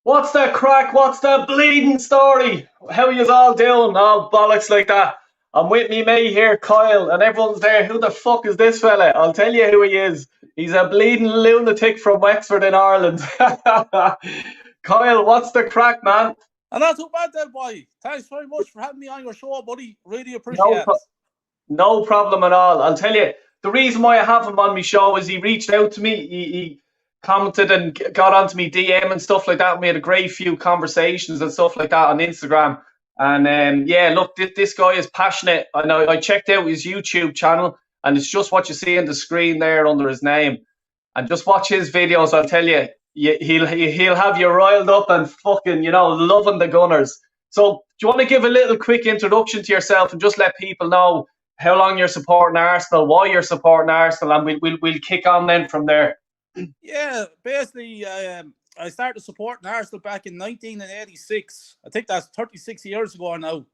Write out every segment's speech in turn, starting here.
What's the crack? What's the bleeding story? How yous all doing? All bollocks like that. I'm with me mate here, Kyle, and everyone's there. Who the fuck is this fella? I'll tell you who he is. He's a bleeding lunatic from Wexford in Ireland. Kyle, what's the crack, man? And not too bad there, boy. Thanks very much for having me on your show, buddy. Really No, appreciate it. no problem at all. I'll tell you, the reason why I have him on my show is he reached out to me. He commented and got onto me DM and stuff like that. We had a great few conversations and stuff like that on Instagram. And yeah, look, this guy is passionate. I know. I checked out his YouTube channel, and it's just what you see on the screen there under his name. And just watch his videos. I'll tell you, he'll have you riled up and fucking loving the Gunners. So, do you want to give a little quick introduction to yourself and just let people know how long you're supporting Arsenal, why you're supporting Arsenal, and we'll kick on then from there. Yeah, basically, I started supporting Arsenal back in 1986. I think that's 36 years ago now.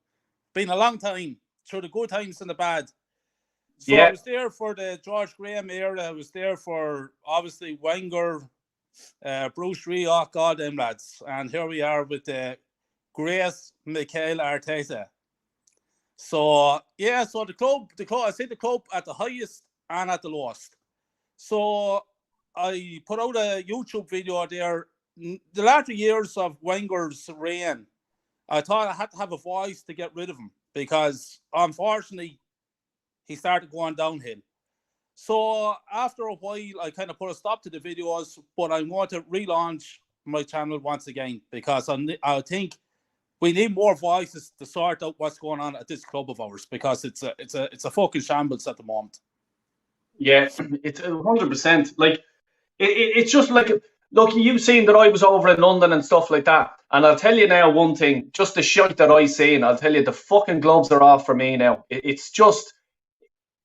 Been a long time, through the good times and the bad. So Yeah. I was there for the George Graham era. I was there for, obviously, Wenger, Bruce Rioch, all them lads. And here we are with the great Mikel Arteta. So, yeah, so the club, I say the club at the highest and at the lowest. So I put out a YouTube video there. The latter years of Wenger's reign, I thought I had to have a voice to get rid of him because, unfortunately, he started going downhill. So after a while, I kind of put a stop to the videos, but I'm going to relaunch my channel once again because I think we need more voices to sort out what's going on at this club of ours because it's a fucking shambles at the moment. Yeah, it's 100%. Like it's just like, look, you've seen that I was over in London and stuff like that, and I'll tell you now one thing: just the shit that I seen, I'll tell you, the fucking gloves are off for me now. It's just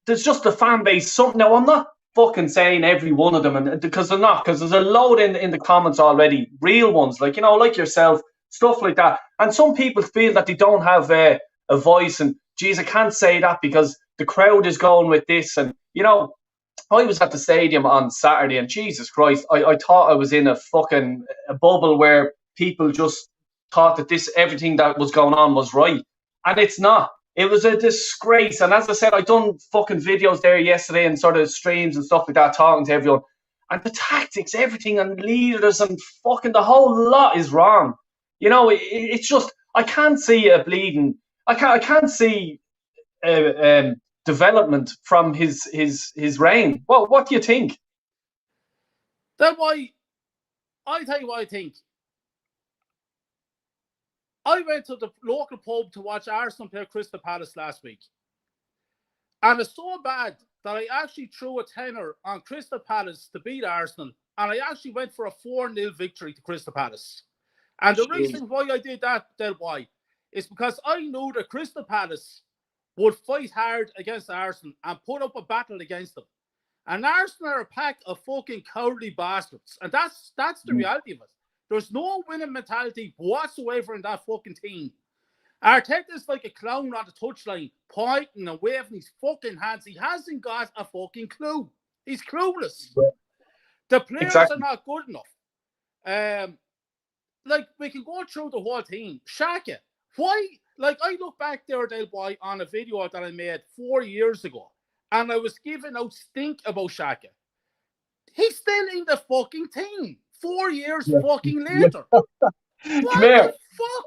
there's just the fan base. Something now. I'm not fucking saying every one of them, and because they're not, because there's a load in the comments already, real ones, like like yourself, stuff like that. And some people feel that they don't have a voice, and geez, I can't say that because the crowd is going with this, and I was at the stadium on Saturday, and Jesus Christ, I thought I was in a fucking bubble where people just thought that everything that was going on was right, and it's not. It was a disgrace. And as I said, I done fucking videos there yesterday and sort of streams and stuff like that, talking to everyone. And the tactics, everything, and leaders and fucking the whole lot is wrong. It's just I can't see a bleeding. I can't see development from his reign. What do you think? That's why I tell you what I think. I went to the local pub to watch Arsenal play Crystal Palace last week. And it's so bad that I actually threw a tenner on Crystal Palace to beat Arsenal. And I actually went for a 4-0 victory to Crystal Palace. And the reason why I did that, is because I knew that Crystal Palace would fight hard against Arsenal and put up a battle against them. And Arsenal are a pack of fucking cowardly bastards. And that's the reality of it. There's no winning mentality whatsoever in that fucking team. Arteta's like a clown on the touchline, pointing and waving his fucking hands. He hasn't got a fucking clue. He's clueless. The players are not good enough. Like, we can go through the whole team. Xhaka, why? Like, I look back there, boy, on a video that I made 4 years ago, and I was giving out stink about Xhaka. He's still in the fucking team 4 years fucking later. What the fuck?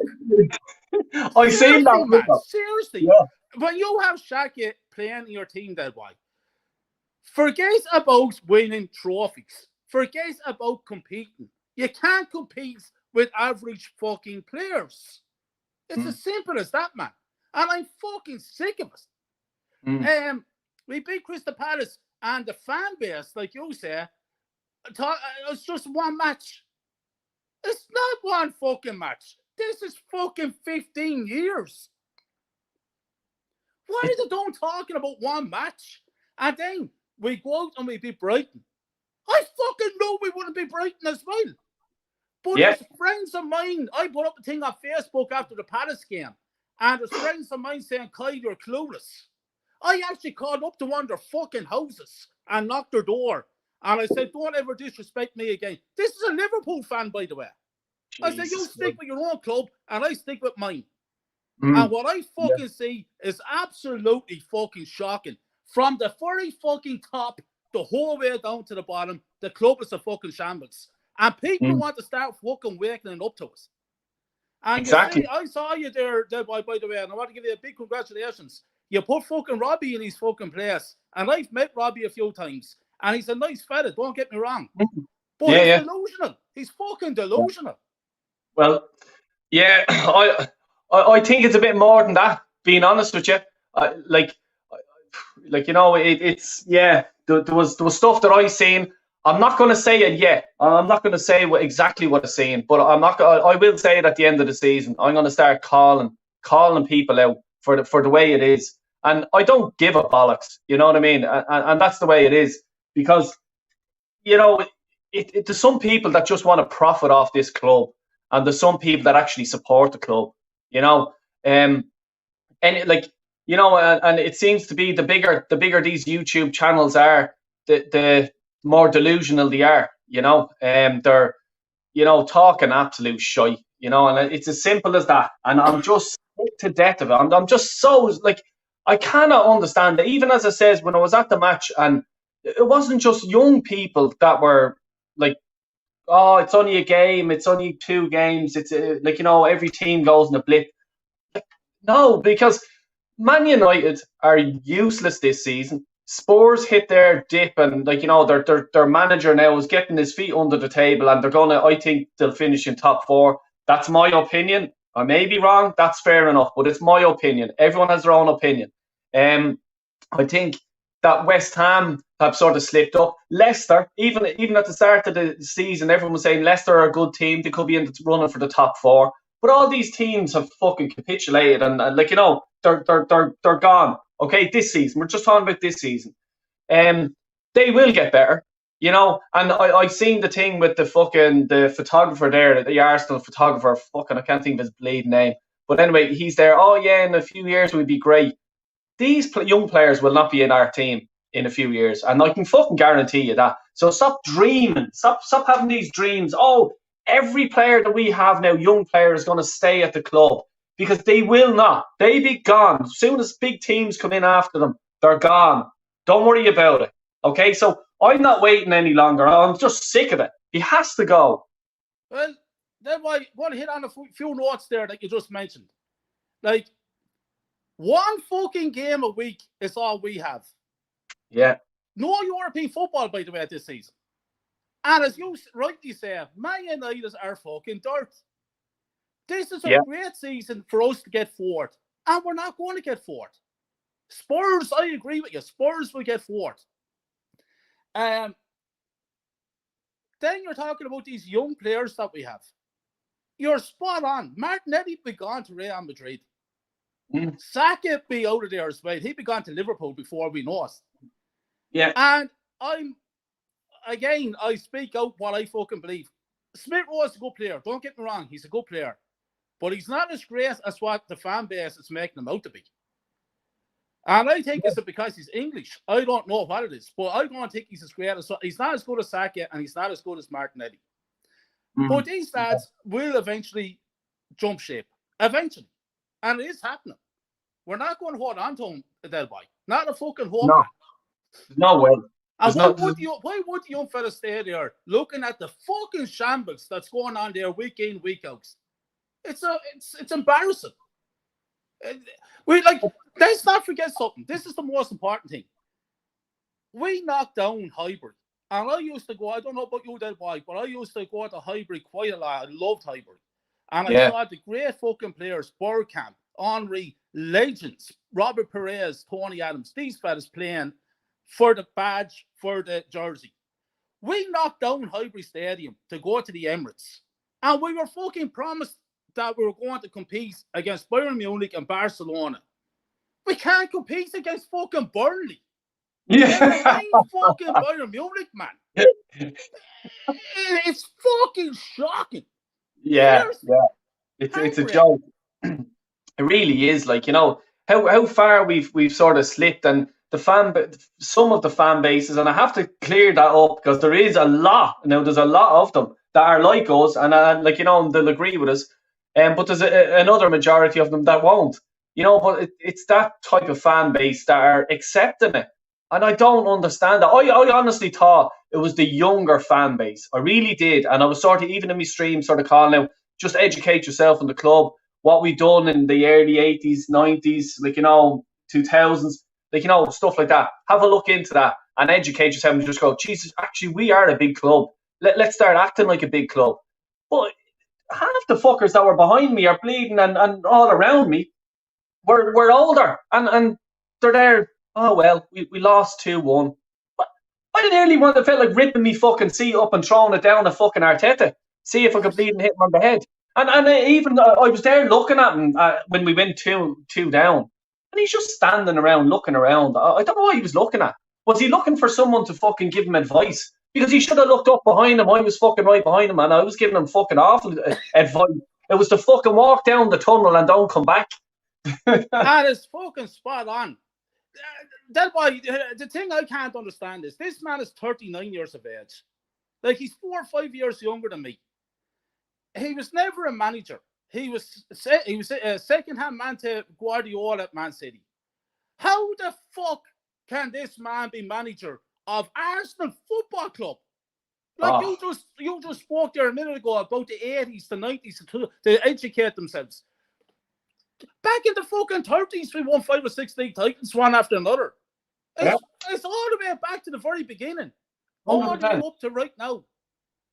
I seen that, man. Seriously. When you have Xhaka playing in your team, boy, forget about winning trophies. Forget about competing. You can't compete with average fucking players. It's as simple as that, man. And I'm fucking sick of it. We beat Crystal Palace, and the fan base, like you say, it's just one match. It's not one fucking match. This is fucking 15 years. Why are they don't talking about one match? And then we go out and we beat Brighton. I fucking know we wouldn't beat Brighton as well. But there's friends of mine, I put up a thing on Facebook after the Palace game, and there's friends of mine saying, Kyle, you're clueless. I actually called up to one of their fucking houses and knocked their door. And I said, don't ever disrespect me again. This is a Liverpool fan, by the way. I said, you Jesus. stick with your own club, and I stick with mine. Mm. And what I fucking see is absolutely fucking shocking. From the very fucking top, the whole way down to the bottom, the club is a fucking shambles. And people want to start fucking waking it up to us. And Exactly. you see, I saw you there by the way, and I want to give you a big congratulations. You put fucking Robbie in his fucking place. And I've met Robbie a few times. And he's a nice fella, don't get me wrong. But he's delusional. He's fucking delusional. Well, yeah, I think it's a bit more than that, being honest with you. Like you know, it's there was stuff that I seen. I'm not going to say it yet. I'm not going to say exactly what I'm saying, but I will say it at the end of the season. I'm going to start calling people out for the way it is, and I don't give a bollocks. You know what I mean? And that's the way it is, because you know there's some people that just want to profit off this club, and there's some people that actually support the club. You know, and and it seems to be the bigger these YouTube channels are, the more delusional they are. You know, they're talking absolute shite. You know, and it's as simple as that. And I'm just sick to death of it. I'm just so I cannot understand it. Even as I says, when I was at the match, and it wasn't just young people that were like, oh, it's only a game, it's only 2 games, it's every team goes in a blip. No, because Man United are useless this season. Spurs hit their dip, and their manager now is getting his feet under the table, and I think they'll finish in top 4. That's my opinion. I may be wrong. That's fair enough, but it's my opinion. Everyone has their own opinion. I think that West Ham have sort of slipped up. Leicester, even at the start of the season, everyone was saying Leicester are a good team. They could be in the running for the top 4. But all these teams have fucking capitulated, and they're gone. Okay, this season, we're just talking about this season. They will get better, And I seen the thing with the photographer there, the Arsenal photographer. Fucking, I can't think of his bleeding name. But anyway, he's there. Oh yeah, in a few years we'll be great. These young players will not be in our team in a few years, and I can fucking guarantee you that. So stop dreaming. Stop having these dreams. Oh, every player that we have now, young player, is going to stay at the club, because they will not. They be gone. As soon as big teams come in after them, they're gone. Don't worry about it. Okay, so I'm not waiting any longer. I'm just sick of it. He has to go. Well, then I want to hit on a few notes there that you just mentioned. Like, one fucking game a week is all we have. Yeah. No European football, by the way, this season. And as you rightly say, Man United are fucking dirt. This is a great season for us to get forward. And we're not going to get forward. Spurs, I agree with you. Spurs will get forward. Then you're talking about these young players that we have. You're spot on. Martinelli be gone to Real Madrid. Saka be out of there as well. He'd be gone to Liverpool before we know it. Yeah. And I speak out what I fucking believe. Smith Rowe is a good player. Don't get me wrong. He's a good player. But he's not as great as what the fan base is making him out to be. And I think it's because he's English. I don't know what it is. But I don't think he's as great as... He's not as good as Saka, and he's not as good as Martinelli. But these lads will eventually jump ship. Eventually. And it is happening. We're not going to hold on to him, Del Boy. Not a fucking hold on. No way. And why would the young fella stay there looking at the fucking shambles that's going on there week in, week out? It's embarrassing. Let's not forget something. This is the most important thing. We knocked down Highbury. And I used to go, I don't know about you, Del Boy, but I used to go to Highbury quite a lot. I loved Highbury. And I saw the great fucking players, Bergkamp, Henry, legends, Robert Perez, Tony Adams, these fellas playing for the badge, for the jersey. We knocked down Highbury Stadium to go to the Emirates. And we were fucking promised that we were going to compete against Bayern Munich and Barcelona. We can't compete against fucking Burnley. Yeah. Fucking Bayern Munich, man. It's fucking shocking. Yeah. It's a joke. It really is. How far we've sort of slipped, and some of the fan bases, and I have to clear that up because there is a lot. Now there's a lot of them that are like us, and like, they'll agree with us. But there's another majority of them that won't. But it's that type of fan base that are accepting it, and I don't understand that. I honestly thought it was the younger fan base. I really did, and I was sort of, even in my stream, sort of calling out, just educate yourself in the club. What we done in the early 80s, 90s, like, 2000s, like, stuff like that. Have a look into that and educate yourself and just go, Jesus, actually, we are a big club. Let's start acting like a big club. But half the fuckers that were behind me are bleeding and all around me. We're older and they're there. Oh, well, we lost 2-1. But I nearly felt like ripping me fucking seat up and throwing it down at fucking Arteta. See if I could bleed and hit him on the head. And even I was there looking at him when we went 2 down. And he's just standing around looking around. I don't know what he was looking at. Was he looking for someone to fucking give him advice? Because he should have looked up behind him. I was fucking right behind him and I was giving him fucking awful advice. It was to fucking walk down the tunnel and don't come back. That is fucking spot on. That boy, the thing I can't understand is this man is 39 years of age. Like, he's 4 or 5 years younger than me. He was never a manager. He was a second-hand man to Guardiola at Man City. How the fuck can this man be manager of Arsenal Football Club? Like, you just spoke there a minute ago about the 80s, the 90s to educate themselves. Back in the fucking 30s, we won 5 or 6 league titles, one after another. It's all the way back to the very beginning. All the way up to right now.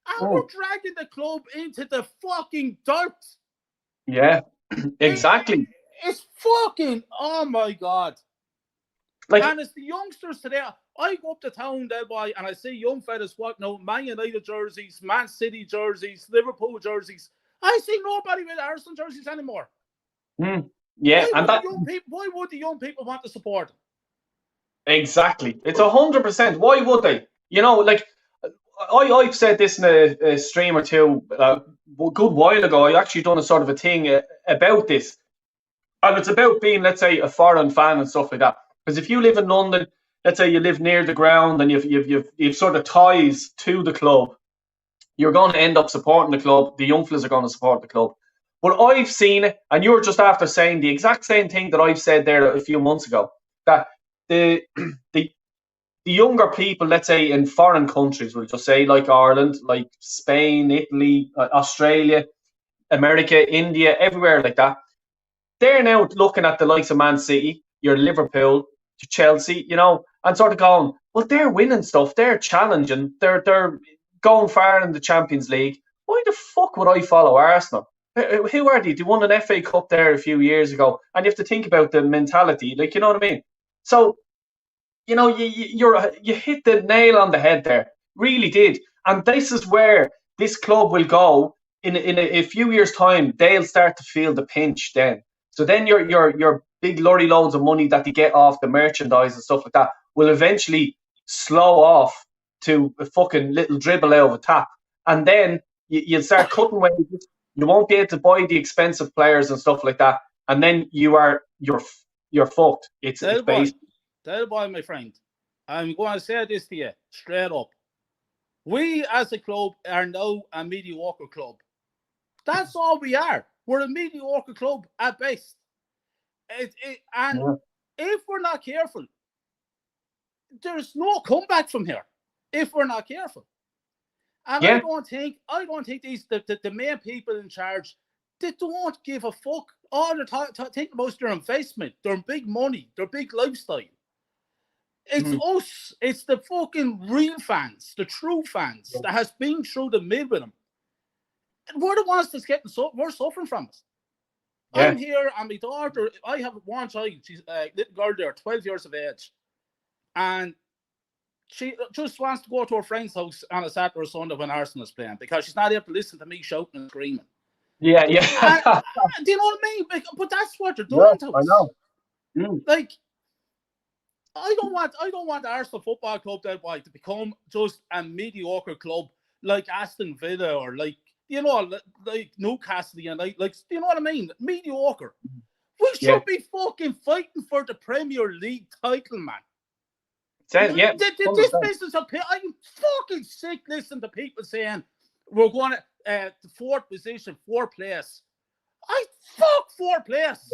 And we're dragging the club into the fucking dirt. Yeah, exactly. It's fucking, oh my God. Like, and it's the youngsters today. I go up to town there, boy, and I see young fellas walking out Man United jerseys, Man City jerseys, Liverpool jerseys. I see nobody with Arsenal jerseys anymore. Yeah, why would the young people want to support them? Exactly. It's 100%. Why would they? Like, I've said this in a stream or two a good while ago. I actually done a sort of a thing about this. And it's about being, let's say, a foreign fan and stuff like that. Because if you live in London, let's say you live near the ground and you've sort of ties to the club, you're going to end up supporting the club. The young fellas are going to support the club. But I've seen it, and you're just after saying the exact same thing that I've said there a few months ago, that the younger people, let's say in foreign countries, we'll just say like Ireland, like Spain, Italy, Australia, America, India, everywhere like that, they're now looking at the likes of Man City, your Liverpool, your Chelsea, and sort of going, well, they're winning stuff, they're challenging, they're going far in the Champions League. Why the fuck would I follow Arsenal? Who are they? They won an FA Cup there a few years ago, and you have to think about the mentality, like, you know what I mean? So, you hit the nail on the head there, really did. And this is where this club will go in a few years' time. They'll start to feel the pinch then. So then your big lorry loads of money that they get off the merchandise and stuff like that will eventually slow off to a fucking little dribble out of a tap, and then you'll start cutting wages. You won't be able to buy the expensive players and stuff like that, and then you're fucked. It's based. Tell boy, my friend, I'm going to say this to you straight up. We as a club are now a mediocre club. That's all we are. We're a mediocre club at best. If we're not careful, there's no comeback from here. If we're not careful. And I don't think these the main people in charge, they don't give a fuck. All they're think about is their investment, their big money, their big lifestyle. It's us. It's the fucking real fans, the true fans that has been through the mill with them. We're the ones that's we're suffering from it. Yeah. I'm here, and my daughter, I have one child, she's a little girl there, 12 years of age. And she just wants to go to her friend's house on a Saturday or Sunday when Arsenal is playing, because she's not able to listen to me shouting and screaming. Yeah. Do you know what I mean? But that's what they're doing to us. I know. Like, I don't want Arsenal Football Club to become just a mediocre club like Aston Villa or like Newcastle and like you know what I mean? Mediocre. We should be fucking fighting for the Premier League title, man. This business of I'm fucking sick listening to people saying we're going to the fourth position, fourth place. I fuck fourth place.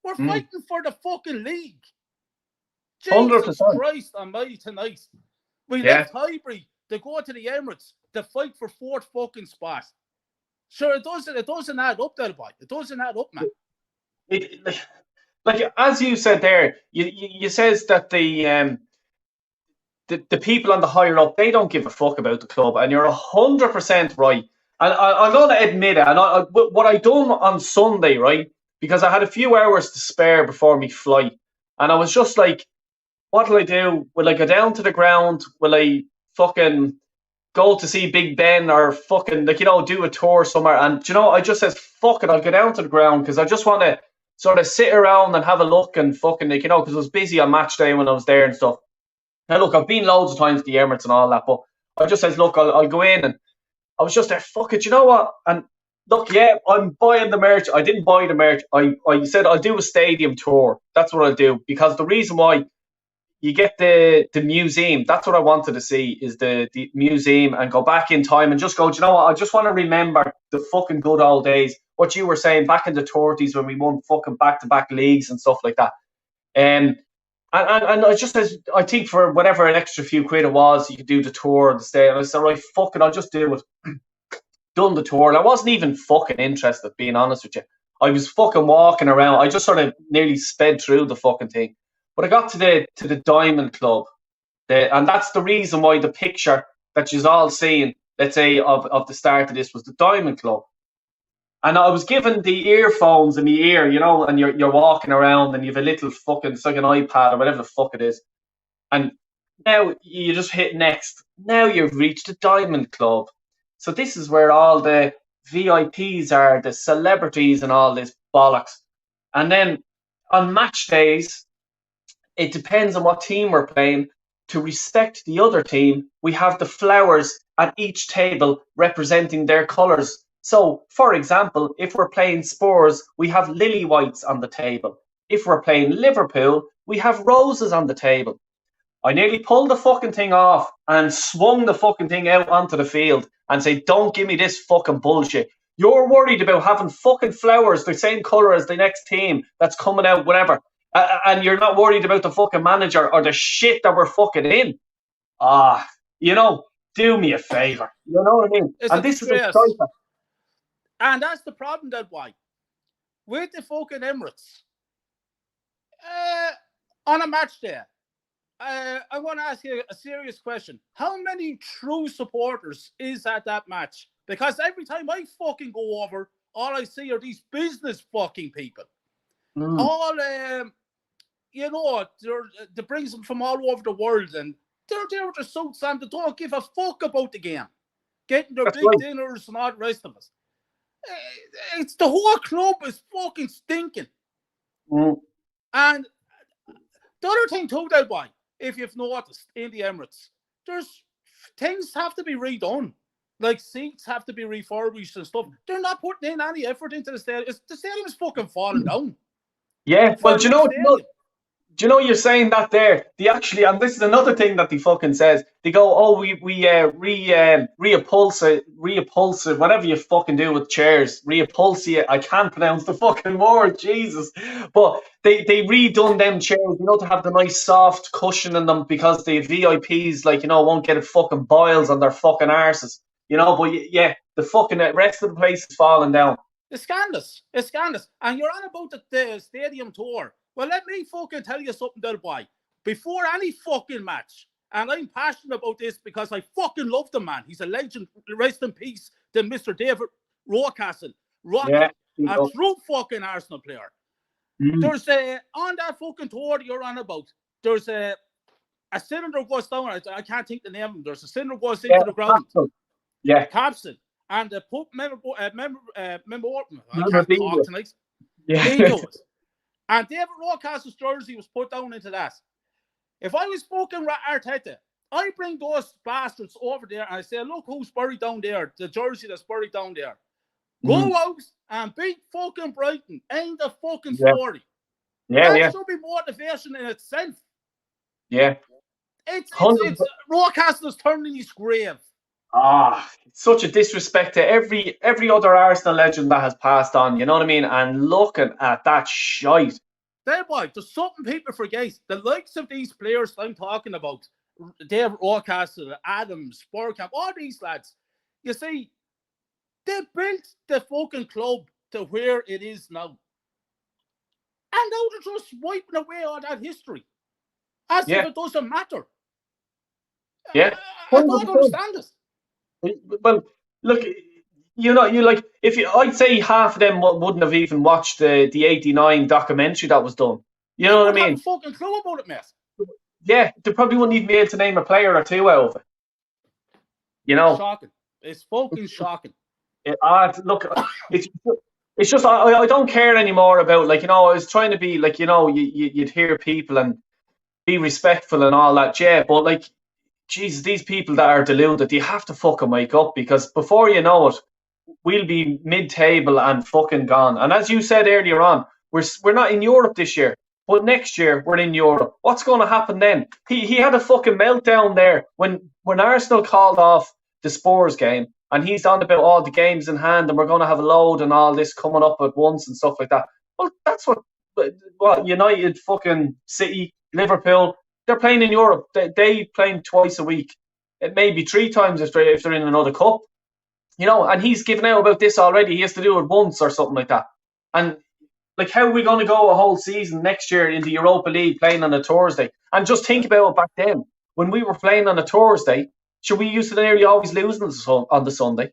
We're fighting for the fucking league. Jesus 100%. Christ almighty tonight. We left Highbury to go to the Emirates to fight for fourth fucking spot. Sure, it doesn't add up, that boy. It doesn't add up, man. Like as you said there, you says that the people on the higher up, they don't give a fuck about the club, and you're 100% right. And I'm going to admit it. And what I done on Sunday, right? Because I had a few hours to spare before me flight, and I was just like, what'll I do? Will I go down to the ground? Will I fucking go to see Big Ben, or fucking do a tour somewhere? And I just says, fuck it, I'll go down to the ground because I just want to sort of sit around and have a look and fucking because I was busy on match day when I was there and stuff. Now look, I've been loads of times to the Emirates and all that, but I just says, look, I'll go in, and I was just there, fuck it, you know what? And look, yeah, I'm buying the merch. I didn't buy the merch. I said I'll do a stadium tour. That's what I'll do, because the reason why you get the museum, that's what I wanted to see, is the museum, and go back in time and just go, do you know what? I just want to remember the fucking good old days. What you were saying back in the 30s when we won fucking back-to-back leagues and stuff like that. And I just says, I think for whatever an extra few quid it was, you could do the tour and stay. And I said, right, fuck it, I'll just do it. Done the tour, and I wasn't even fucking interested, being honest with you. I was fucking walking around. I just sort of nearly sped through the fucking thing. But I got to the Diamond Club, and that's the reason why the picture that you're all seeing, let's say, of the start of this was the Diamond Club. And I was given the earphones in my ear, and you're walking around, and you have a little fucking, it's like an iPad or whatever the fuck it is. And now you just hit next. Now you've reached the Diamond Club. So this is where all the VIPs are, the celebrities and all this bollocks. And then on match days, it depends on what team we're playing. To respect the other team, we have the flowers at each table representing their colours. So, for example, if we're playing Spurs, we have lily whites on the table. If we're playing Liverpool, we have roses on the table. I nearly pulled the fucking thing off and swung the fucking thing out onto the field and said, don't give me this fucking bullshit. You're worried about having fucking flowers the same colour as the next team that's coming out, whatever. And you're not worried about the fucking manager or the shit that we're fucking in. Do me a favour. You know what I mean? It's and this is a striker. And that's the problem, that why. With the fucking Emirates, on a match day, I want to ask you a serious question. How many true supporters is at that match? Because every time I fucking go over, all I see are these business fucking people. All, they bring them from all over the world, and they're there with their suits on. They don't give a fuck about the game. Getting their big dinners and all the rest of us. It's the whole club is fucking stinking. And the other thing too, that boy, if you've noticed in the Emirates, there's things have to be redone. Like seats have to be refurbished and stuff. They're not putting in any effort into the stadium. The stadium is fucking falling down. Yeah, well, do you know you're saying that there? They actually, and this is another thing that they fucking says. They go, oh, we reupholster, whatever you fucking do with chairs, reupholster. I can't pronounce the fucking word, Jesus. But they redone them chairs, to have the nice soft cushion in them, because the VIPs, won't get fucking boils on their fucking arses. But yeah, the fucking rest of the place is falling down. It's scandalous. And you're on about the stadium tour. Well, let me fucking tell you something, there, boy. Before any fucking match, and I'm passionate about this because I fucking love the man. He's a legend. Rest in peace to Mr. David Rocastle. A true fucking Arsenal player. There's on that fucking tour you're on about, there's a cylinder goes down. I can't think the name of them. There's a cylinder goes into the ground. Capsule. And the Pope memorabilia. I can't talk tonight. And David Rocastle's jersey was put down into that. If I was fucking Arteta, I bring those bastards over there and I say, look who's buried down there, the jersey that's buried down there. Go out and beat fucking Brighton. Ain't the fucking story. That should be motivation in itself. Yeah. It's Rocastle's turning his grave. It's such a disrespect to every other Arsenal legend that has passed on. You know what I mean? And looking at that shite. There's something people forget. The likes of these players I'm talking about, Dave Orcastle, Adams, Sporkamp, all these lads, you see, they built the fucking club to where it is now. And now they're just wiping away all that history. As if it doesn't matter. Yeah. I don't understand this. Well, look, you like I'd say half of them wouldn't have even watched the '89 documentary that was done. You know what I mean? Have a fucking clue about it, mate. Yeah, they probably wouldn't even be able to name a player or two out of it. You know, shocking. It's fucking shocking. Look, it's just I don't care anymore about I was trying to be you'd hear people and be respectful and all that, yeah, but Jesus, these people that are deluded, you have to fucking wake up, because before you know it, we'll be mid-table and fucking gone. And as you said earlier on, we're not in Europe this year, but next year we're in Europe. What's going to happen then? He had a fucking meltdown there when Arsenal called off the Spurs game, and he's on about all the games in hand and we're going to have a load and all this coming up at once and stuff like that. Well, that's what United, fucking City, Liverpool, they're playing in Europe. They playing twice a week. It may be 3 times if they're in another cup. And he's given out about this already. He has to do it once or something like that. And how are we going to go a whole season next year in the Europa League playing on a Thursday? And just think about it back then. When we were playing on a Thursday, we used to nearly always lose on the Sunday.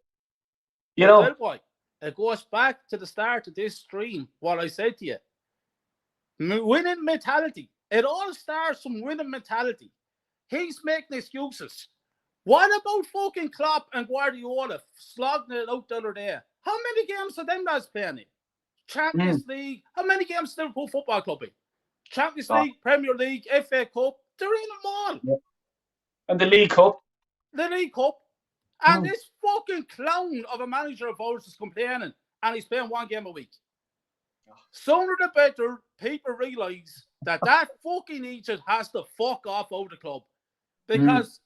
It goes back to the start of this stream, what I said to you. Winning mentality. It all starts from winning mentality. He's making excuses. What about fucking Klopp and Guardiola slogging it out the other day? How many games are them guys playing in? Champions League. How many games does Liverpool Football Club in? Champions League, Premier League, FA Cup. They're in them all. Yeah. And the League Cup. The League Cup. And this fucking clown of a manager of ours is complaining, and he's playing 1 game a week. Sooner the better, people realise that fucking agent has to fuck off out of the club, because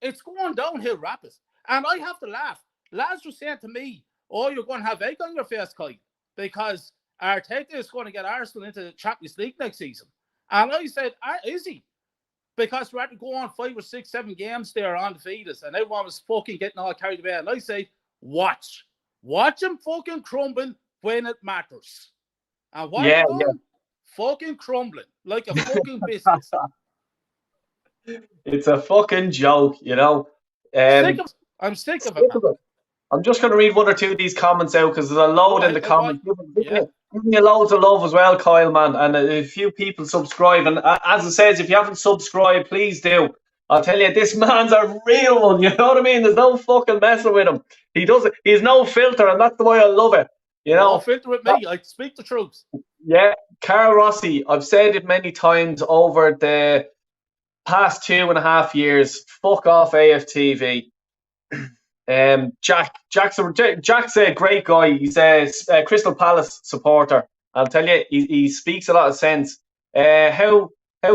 it's going downhill rapid. And I have to laugh. Lads were saying to me, "Oh, you're going to have egg on your face, Kyle, because Arteta is going to get Arsenal into the Champions League next season." And I said, "Is he?" Because we had to go on 5 or 6, 7 games there undefeated, and everyone was fucking getting all carried away. And I said, watch him fucking crumble when it matters. And what are you doing? Fucking crumbling like a fucking biscuit. It's a fucking joke, I'm sick of it. I'm just going to read 1 or 2 of these comments out, because there's a load in the comments. Give me loads of love as well, Kyle, man. And a few people subscribe. And as it says, if you haven't subscribed, please do. I'll tell you, this man's a real one. You know what I mean? There's no fucking messing with him. He's no filter, and that's the way I love it. No filter with me. I speak the truth. Yeah. Carl Rossi, I've said it many times over the past 2.5 years. Fuck off AFTV. Jack's a great guy. He's a Crystal Palace supporter. I'll tell you, he speaks a lot of sense. How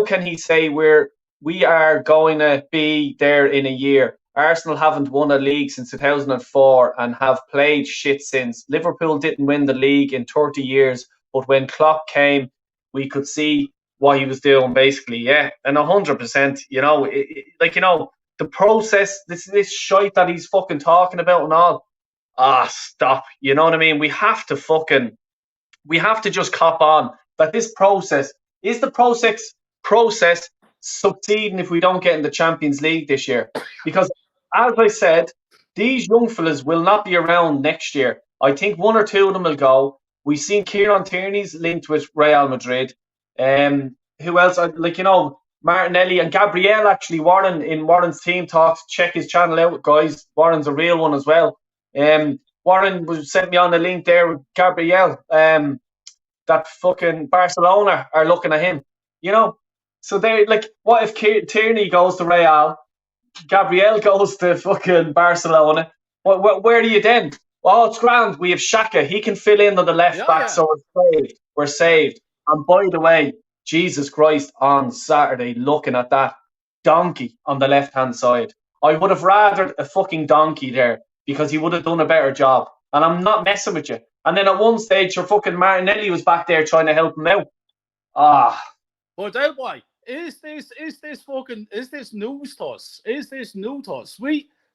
can he say we are going to be there in a year? Arsenal haven't won a league since 2004 and have played shit since. Liverpool didn't win the league in 30 years, but when Klopp came, we could see what he was doing, basically. Yeah, and 100%. The process, this shite that he's fucking talking about and all. Stop. You know what I mean? We have to just cop on that this process is the process succeeding if we don't get in the Champions League this year. Because, as I said, these young fellas will not be around next year. I think 1 or 2 of them will go. We've seen Kieran Tierney's linked with Real Madrid. Who else? Martinelli and Gabriel, actually. Warren's team talks. Check his channel out, guys. Warren's a real one as well. Warren sent me on the link there with Gabriel. That fucking Barcelona are looking at him. So they're what if Tierney goes to Real, Gabriel goes to fucking Barcelona? Where do you then? Oh, it's grand. We have Xhaka. He can fill in on the left back, so we're saved. And by the way, Jesus Christ, on Saturday, looking at that donkey on the left-hand side. I would have rathered a fucking donkey there because he would have done a better job. And I'm not messing with you. And then at one stage, your fucking Martinelli was back there trying to help him out. But that why is this news to us? Is this new to us?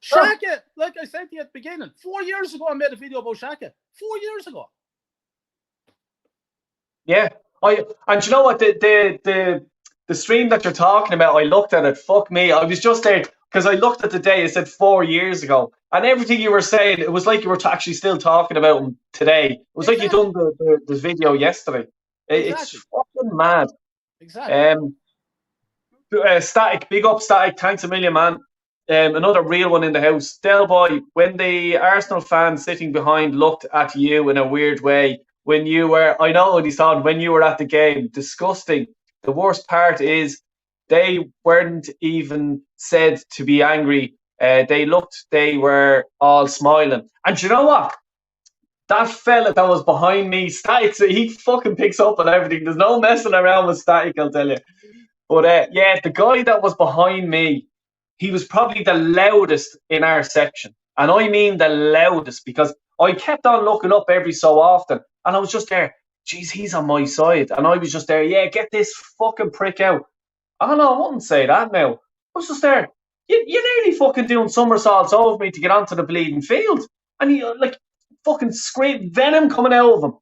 Shaka, like I said to you at the beginning, 4 years ago I made a video about Shaka. 4 years ago. Yeah. And you know what? The stream that you're talking about, I looked at it. Fuck me. I was just there because I looked at the day. It said 4 years ago. And everything you were saying, it was like you were actually still talking about him today. It was like you done the video yesterday. It's fucking mad. Exactly. Static, big up Static. Thanks a million, man. Another real one in the house. Del Boy, when the Arsenal fans sitting behind looked at you in a weird way when you were, I know what he's talking, when you were at the game, disgusting. The worst part is they weren't even said to be angry. They were all smiling. And you know what? That fella that was behind me, Static, so he fucking picks up on everything. There's no messing around with Static, I'll tell you. But yeah, the guy that was behind me, he was probably the loudest in our section. And I mean the loudest because I kept on looking up every so often and I was just there, geez, he's on my side. And I was just there, yeah, get this fucking prick out. Oh no, I wouldn't say that now. I was just there, you're nearly fucking doing somersaults over me to get onto the bleeding field. And he like fucking scream venom coming out of him.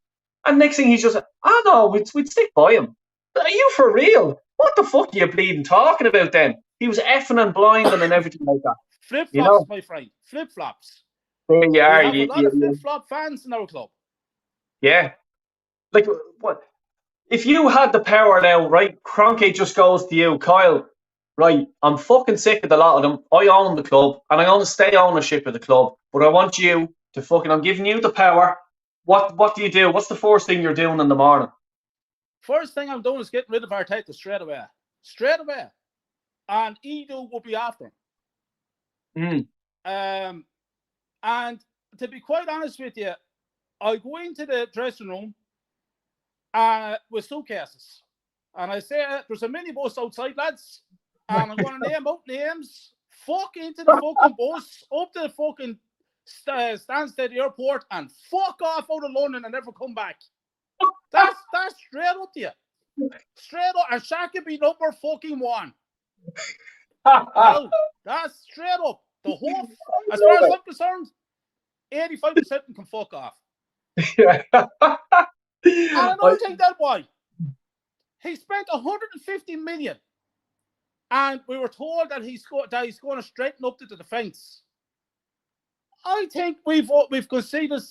And next thing he's just, oh no, we'd stick by him. Are you for real? What the fuck are you bleeding talking about then? He was effing and blinding and everything like that. Flip-flops, my friend. Flip-flops. There you are. We have a lot of flip-flop fans in our club. Yeah. Like, what? If you had the power now, right, Kroenke just goes to you, Kyle, right, I'm fucking sick of the lot of them. I own the club, and I'm going to stay ownership of the club, but I want you to fucking, I'm giving you the power. What do you do? What's the first thing you're doing in the morning? First thing I'm doing is getting rid of Arteta straight away. Straight away. And Edu will be after him. And to be quite honest with you, I go into the dressing room with suitcases. And I say, there's a minibus outside, lads. And I'm going to name out names. Fuck into the fucking bus, up to the fucking Stansted Airport, and fuck off out of London and never come back. That's straight up to you. Straight up. And Shaq could be number fucking one. No, that's straight up. The whole, as far as I'm concerned, 85% can fuck off. Yeah. And another thing, that boy, he spent 150 million, and we were told that he's going to straighten up the defence. I think we've conceded,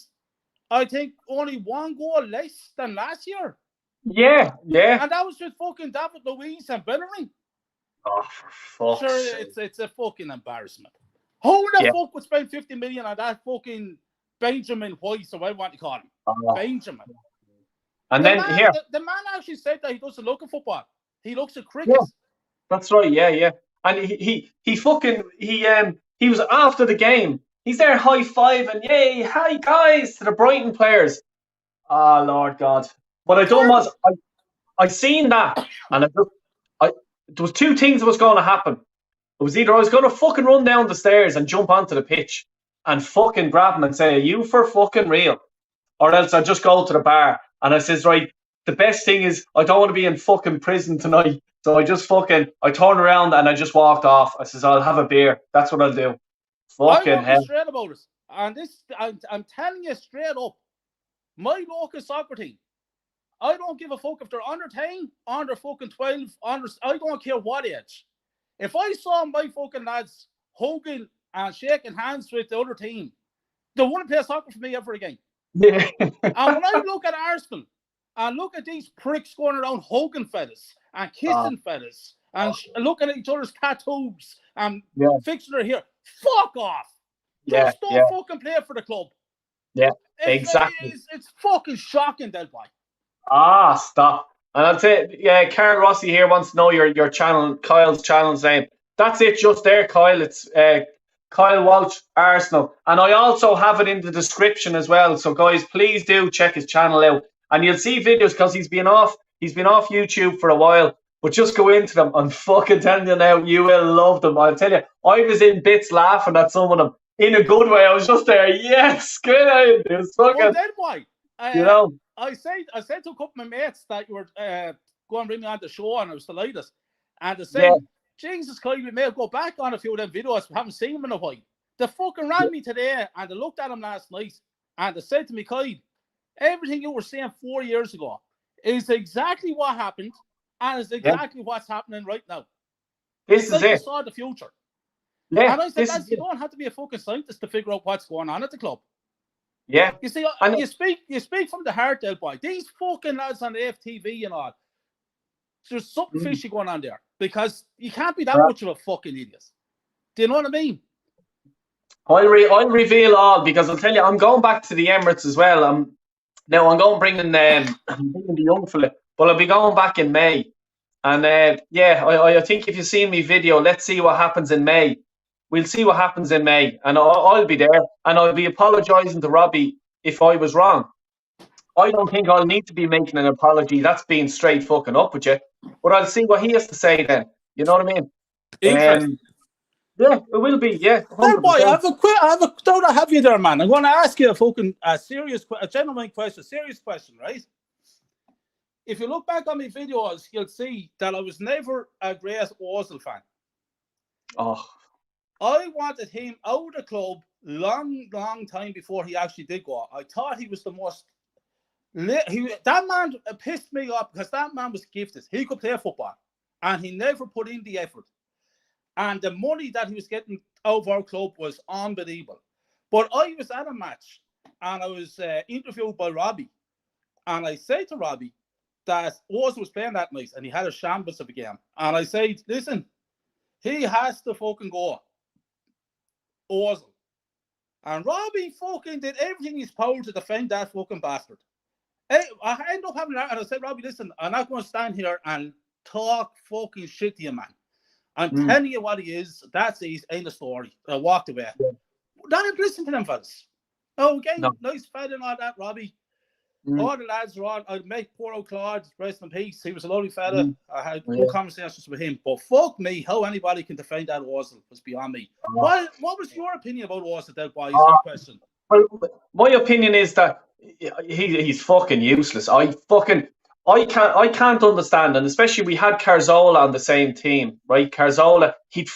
I think, only one goal less than last year. Yeah. And that was with fucking David Luiz and Bellerin. Oh, for fuck's sake. It's a fucking embarrassment. Who the fuck would spend 50 million on that fucking Benjamin White, so I want to call him? Benjamin. And the man actually said that he doesn't look at football. He looks at cricket. Yeah, that's right, yeah. And he was after the game. He's there high-fiving, yay, hi guys, to the Brighton players. Oh, Lord God. What I done was, I seen that, and there was two things that was going to happen. It was either I was going to fucking run down the stairs and jump onto the pitch and fucking grab him and say, are you for fucking real? Or else I'd just go to the bar. And I says, right, the best thing is I don't want to be in fucking prison tonight. So I turned around and I just walked off. I says, I'll have a beer. That's what I'll do. Fucking hell. Straight about it. And this, I'm telling you straight up, my local soccer team, I don't give a fuck if they're under 10, under fucking 12, I don't care what age. If I saw my fucking lads hugging and shaking hands with the other team, they wouldn't play soccer for me ever again. Yeah. And when I look at Arsenal and look at these pricks going around hugging fellas and kissing fellas and looking at each other's tattoos and fixing their hair, fuck off. Just don't fucking play for the club. Yeah, exactly. It's fucking shocking, Del Boy. Stop. And I'll say, Karen Rossi here wants to know your channel, Kyle's channel's name. That's it just there, Kyle. It's Kyle Walsh Arsenal. And I also have it in the description as well. So guys, please do check his channel out. And you'll see videos because he's been off YouTube for a while. but just go into them. I'm fucking telling you now, you will love them. I'll tell you, I was in bits laughing at some of them in a good way. I was just there, yes, good on. It was fucking, Well, then why? you know. I said to a couple of my mates that you were going to bring me on the show, and I was delighted. And they said, Jesus Christ, we may go back on a few of them videos. We haven't seen them in a while. They fucking rang me today, and they looked at them last night, and they said to me, Kyle, everything you were saying 4 years ago is exactly what happened, and it's exactly what's happening right now. This is like it. You saw the future. Yeah, and I said, lads, you don't have to be a fucking scientist to figure out what's going on at the club. Yeah. You see, you speak from the heart, Del Boy. These fucking lads on the FTV and all, there's something fishy going on there, because you can't be that much of a fucking idiot. Do you know what I mean? I'll reveal all, because I'll tell you, I'm going back to the Emirates as well. Now I'm going bringing the young fella, but I'll be going back in May. And I think if you've seen me video, let's see what happens in May. We'll see what happens in May, and I'll be there, and I'll be apologising to Robbie if I was wrong. I don't think I'll need to be making an apology. That's being straight fucking up with you. But I'll see what he has to say then. You know what I mean? Interesting. Yeah, it will be. Yeah, 100%. Boy, I have you there, man. I'm going to ask you a gentleman question, serious question, right? If you look back on my videos, you'll see that I was never a great Ozil fan. Oh. I wanted him out of the club long time before he actually did go out. I thought he was the most... that man pissed me off, because that man was gifted. He could play football, and he never put in the effort. And the money that he was getting out of our club was unbelievable. But I was at a match, and I was interviewed by Robbie. And I said to Robbie that Ozil was playing that night, and he had a shambles of a game. And I said, listen, he has to fucking go. Ozil. And Robbie fucking did everything in his power to defend that fucking bastard. I ended up having that, and I said, Robbie, listen, I'm not going to stand here and talk fucking shit to you, man. I'm telling you what he is. That's his end of story. I walked away. Don't listen to them fellas. Okay, nice fella and all that, Robbie. All the lads are on. I'd make poor old Claude, rest in peace. He was a lovely fella. I had good conversations with him. But fuck me, how anybody can defend that Ozil was beyond me. What was your opinion about Ozil, Del Boy? Is your question? Well, my opinion is that he's fucking useless. I can't understand, and especially we had Carzola on the same team, right? Carzola, he'd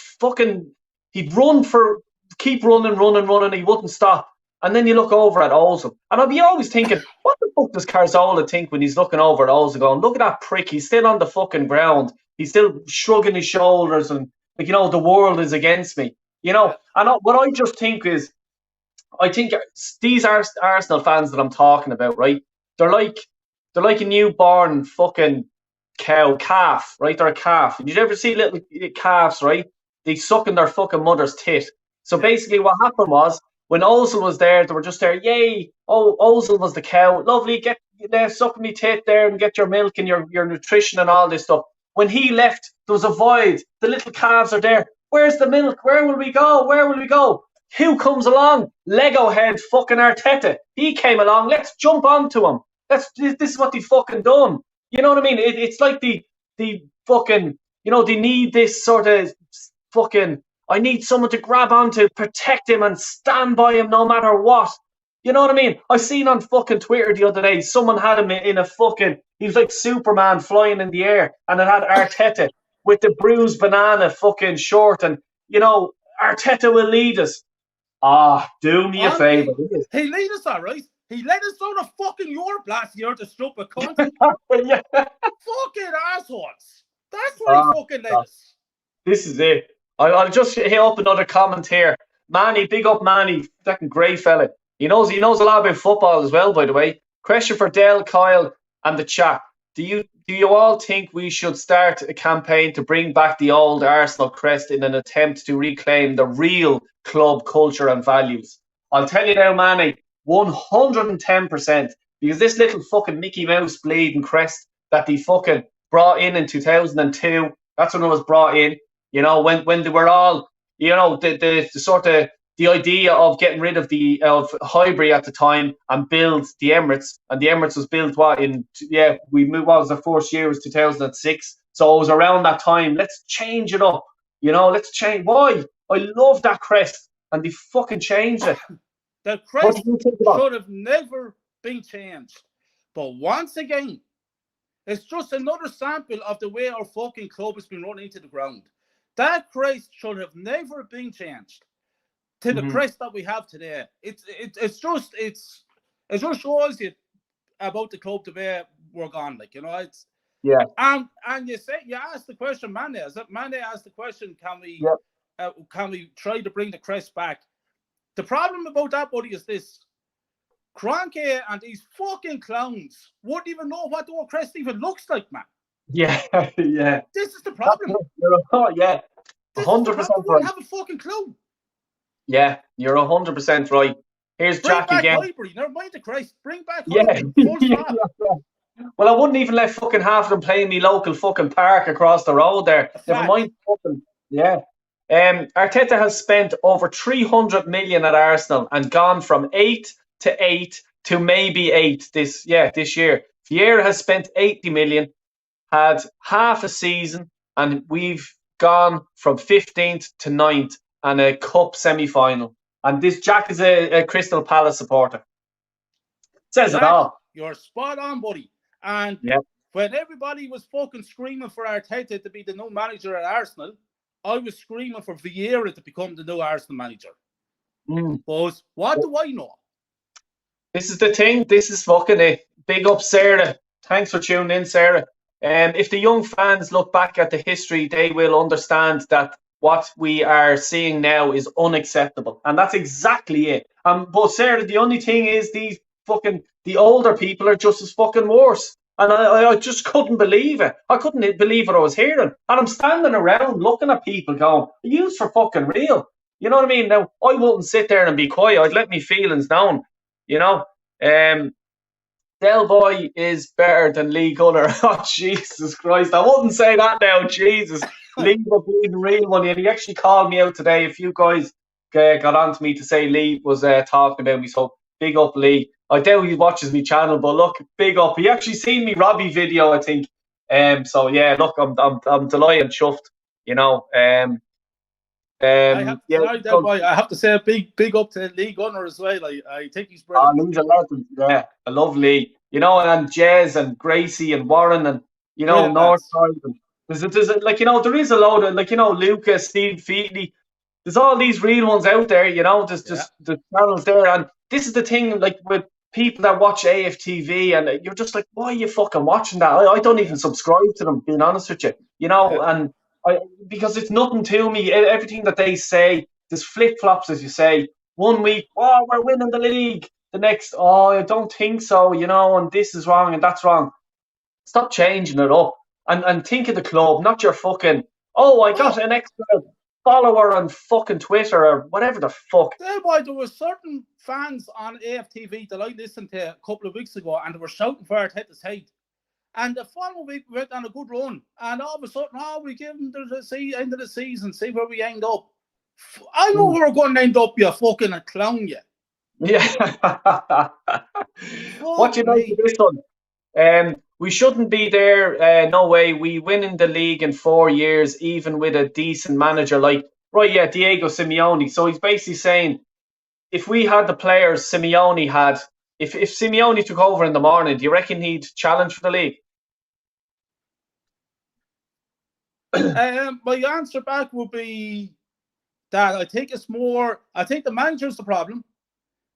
keep running, he wouldn't stop. And then you look over at Ozil, and I'll be always thinking, what the fuck does Carzola think when he's looking over at Ozil going, look at that prick, he's still on the fucking ground, he's still shrugging his shoulders, and like, the world is against me, And what I just think is, I think these Arsenal fans that I'm talking about, right? They're like a newborn fucking calf, right? They're a calf. Did you ever see little calves, right? They suck in their fucking mother's tit. So basically what happened was, when Ozil was there, they were just there, yay, Ozil was the cow. Lovely, get there, suck me tit there and get your milk and your nutrition and all this stuff. When he left, there was a void. The little calves are there. Where's the milk? Where will we go? Who comes along? Lego head fucking Arteta. He came along. Let's jump onto him. This is what they fucking done. You know what I mean? It's like the fucking, they need this sort of fucking, I need someone to grab onto, protect him and stand by him no matter what. You know what I mean? I seen on fucking Twitter the other day, someone had him in a fucking, he was like Superman flying in the air, and it had Arteta with the bruised banana fucking short, and, Arteta will lead us. Do me a favour. He lead us, all right. He led us out of fucking Europe last year to stupid cunt. Yeah. Fucking assholes. That's why he fucking led us. This is it. I'll just hit up another comment here. Manny, big up Manny. Fucking great fella. He knows a lot about football as well, by the way. Question for Del, Kyle, and the chat. Do you all think we should start a campaign to bring back the old Arsenal crest in an attempt to reclaim the real club culture and values? I'll tell you now, Manny, 110%. Because this little fucking Mickey Mouse bleeding crest that they fucking brought in 2002, that's when it was brought in. When they were all, the sort of the idea of getting rid of Highbury at the time and build the Emirates, and the Emirates was built we moved. What was the first year was 2006, so it was around that time. Let's change it up, Let's change. Why? I love that crest, and they fucking changed it. The crest should have never been changed, but once again, it's just another sample of the way our fucking club has been run into the ground. That crest should have never been changed to the crest that we have today. It just shows you about the club the way we're gone. It's And you asked the question, Mande. Mande asked the question, can we try to bring the crest back? The problem about that, buddy, is this. Cranky and these fucking clowns wouldn't even know what the crest even looks like, man. Yeah. This is the problem. 100% right. We don't have a fucking clue. Yeah, you're 100% right. Here's Jack again. Highbury. Never mind the crest. Bring back Highbury. Full stop. Well, I wouldn't even let fucking half of them play in me local fucking park across the road there. Never mind fucking Arteta has spent over 300 million at Arsenal and gone from 8 to maybe 8 this year. Vieira has spent 80 million, had half a season, and we've gone from 15th to 9th and a cup semi-final. And this Jack is a Crystal Palace supporter. Says it all. You're spot on, buddy. And when everybody was fucking screaming for Arteta to be the new manager at Arsenal, I was screaming for Vieira to become the new Arsenal manager. But what do I know? This is the thing. This is fucking it. Big up, Sarah. Thanks for tuning in, Sarah. If the young fans look back at the history, they will understand that what we are seeing now is unacceptable. And that's exactly it. But Sarah, the only thing is the older people are just as fucking worse. And I just couldn't believe it. I couldn't believe what I was hearing. And I'm standing around looking at people going, are you for fucking real? You know what I mean? Now, I wouldn't sit there and be quiet. I'd let my feelings down, Del Boy is better than Lee Gunner. Oh, Jesus Christ. I wouldn't say that now. Jesus. Lee was being the real one. And he actually called me out today. A few guys got on to me to say Lee was talking about me. So big up, Lee. I doubt he watches me channel, but look, big up. He actually seen me Robbie video, I think. So yeah, look, I'm delighted and chuffed, I have to say a big up to Lee Gunner as well. I think he's brilliant. Lee's a legend. Yeah, I love Lee. And Jez and Gracie and Warren and Northside. There's there is a load of Lucas, Steve Feely. There's all these real ones out there. There's just the channels there, and this is the thing. With people that watch AFTV, and you're just like, why are you fucking watching that? I don't even subscribe to them, being honest with you. And because it's nothing to me. Everything that they say, there's flip-flops, as you say. 1 week, we're winning the league. The next, I don't think so, and this is wrong and that's wrong. Stop changing it up. And think of the club, not your fucking, I got an extra follower on fucking Twitter or whatever the fuck. There were certain fans on AFTV that I listened to a couple of weeks ago, and they were shouting for Arteta's head. And the following week, we went on a good run. And all of a sudden, we give them the end of the season, see where we end up. I know where we're going to end up, you fucking clown, you. Yeah. What do you think of this one? We shouldn't be there. No way. We win in the league in 4 years, even with a decent manager Diego Simeone. So he's basically saying, if we had the players Simeone had, if Simeone took over in the morning, do you reckon he'd challenge for the league? My answer back would be that I think the manager's the problem,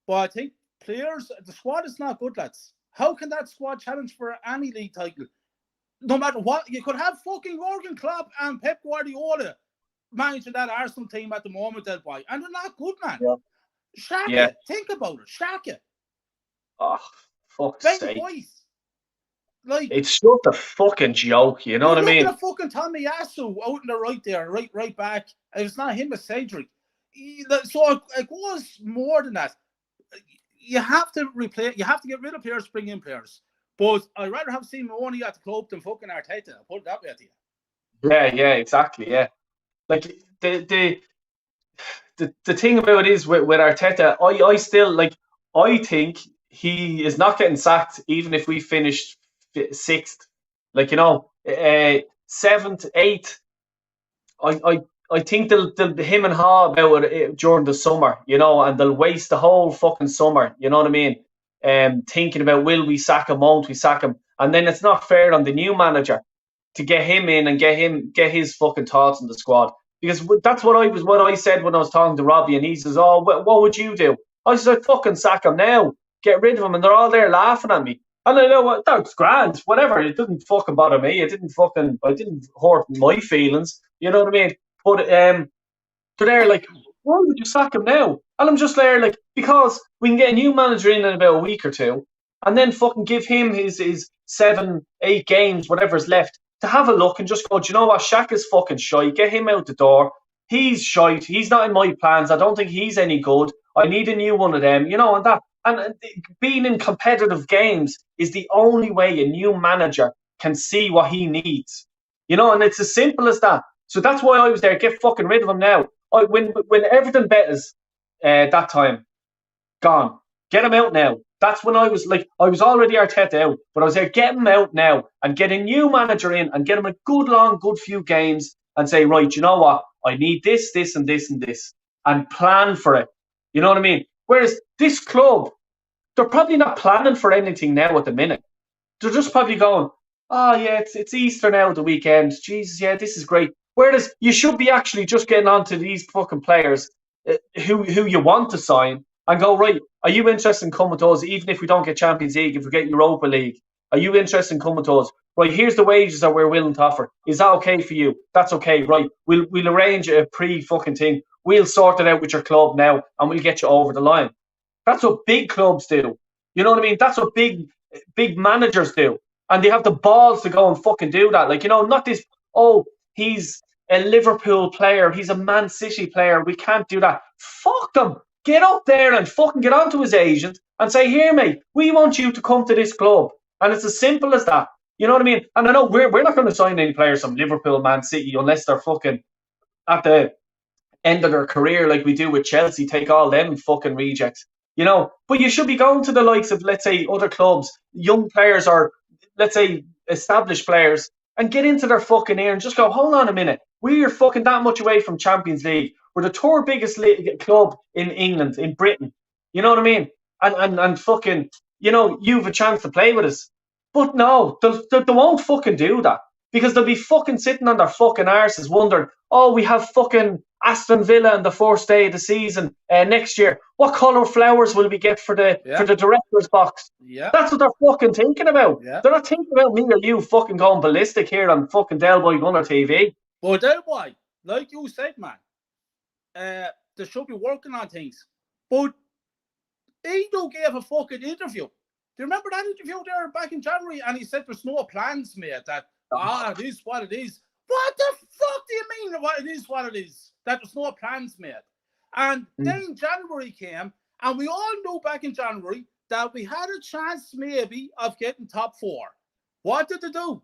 but I think the squad is not good, lads. How can that squad challenge for any league title? No matter what, you could have fucking Jurgen Klopp and Pep Guardiola managing that Arsenal team at the moment, and they're not good, man. Yeah. Shaq it. Think about it. Shaq it. Oh, fuck's sake. Voice. It's just a fucking joke, you know what I mean? Look at fucking Tommy Yasu out in the right there, right back. It's not him, it's Cedric. So it goes more than that. You have to get rid of players, bring in players. But I'd rather have Simeone at the club than fucking Arteta. I'll put it that way to you. Yeah, exactly, yeah. The the thing about it is with Arteta, I still like. I think he is not getting sacked, even if we finished sixth. Like seventh, eighth. I think they'll him and Ha about it during the summer, and they'll waste the whole fucking summer. You know what I mean? Thinking about will we sack him, won't we sack him, and then it's not fair on the new manager to get him in and get his fucking thoughts on the squad, because that's what I said when I was talking to Robbie, and he says, "Oh, what would you do?" I said, "I'd fucking sack him now, get rid of him," and they're all there laughing at me. And I know what, that's grand, whatever. It didn't fucking bother me. I didn't hurt my feelings. You know what I mean? But so they're like, why would you sack him now? And I'm just there like, because we can get a new manager in about a week or two, and then fucking give him his 7, 8 games, whatever's left, to have a look and just go, do you know what? Shaq is fucking shy. Get him out the door. He's shite. He's not in my plans. I don't think he's any good. I need a new one of them, and that. And being in competitive games is the only way a new manager can see what he needs, and it's as simple as that. So that's why I was there. Get fucking rid of him now. When Everton bet us that time, gone. Get him out now. That's when I was like, I was already Arteta out, but I was there, get him out now and get a new manager in and get him a good few games and say, right, you know what? I need this, this, and this, and this, and plan for it. You know what I mean? Whereas this club, they're probably not planning for anything now at the minute. They're just probably going, oh yeah, it's Easter now, the weekend. Jesus, yeah, this is great. Whereas you should be actually just getting on to these fucking players who you want to sign and go, right, are you interested in coming to us, even if we don't get Champions League, if we get Europa League? Are you interested in coming to us? Right, here's the wages that we're willing to offer. Is that okay for you? That's okay, right. We'll arrange a pre-fucking thing. We'll sort it out with your club now and we'll get you over the line. That's what big clubs do. You know what I mean? That's what big managers do. And they have the balls to go and fucking do that. Like, not this, oh, he's a Liverpool player. He's a Man City player. We can't do that. Fuck them. Get up there and fucking get onto his agent and say, here, mate, we want you to come to this club. And it's as simple as that. You know what I mean? And I know we're not going to sign any players from Liverpool, Man City, unless they're fucking at the end of their career like we do with Chelsea, take all them fucking rejects. But you should be going to the likes of, let's say, other clubs, young players or, let's say, established players, and get into their fucking ear and just go, hold on a minute. We're fucking that much away from Champions League. We're the third biggest club in England, in Britain. You know what I mean? And fucking, you've a chance to play with us. But no, they won't fucking do that. Because they'll be fucking sitting on their fucking arses wondering, oh, we have fucking Aston Villa on the first day of the season next year. What colour flowers will we get for the director's box? Yeah. That's what they're fucking thinking about. Yeah. They're not thinking about me or you fucking going ballistic here on fucking Del Boy Gunner TV. Well, Del Boy, like you said, man, they should be working on things. But Edo gave a fucking interview. Do you remember that interview there back in January? And he said there's no plans, mate, that, it is what it is. What the fuck do you mean what it is? That there's no plans, mate. And then January came, and we all knew back in January that we had a chance maybe of getting top 4. What did they do?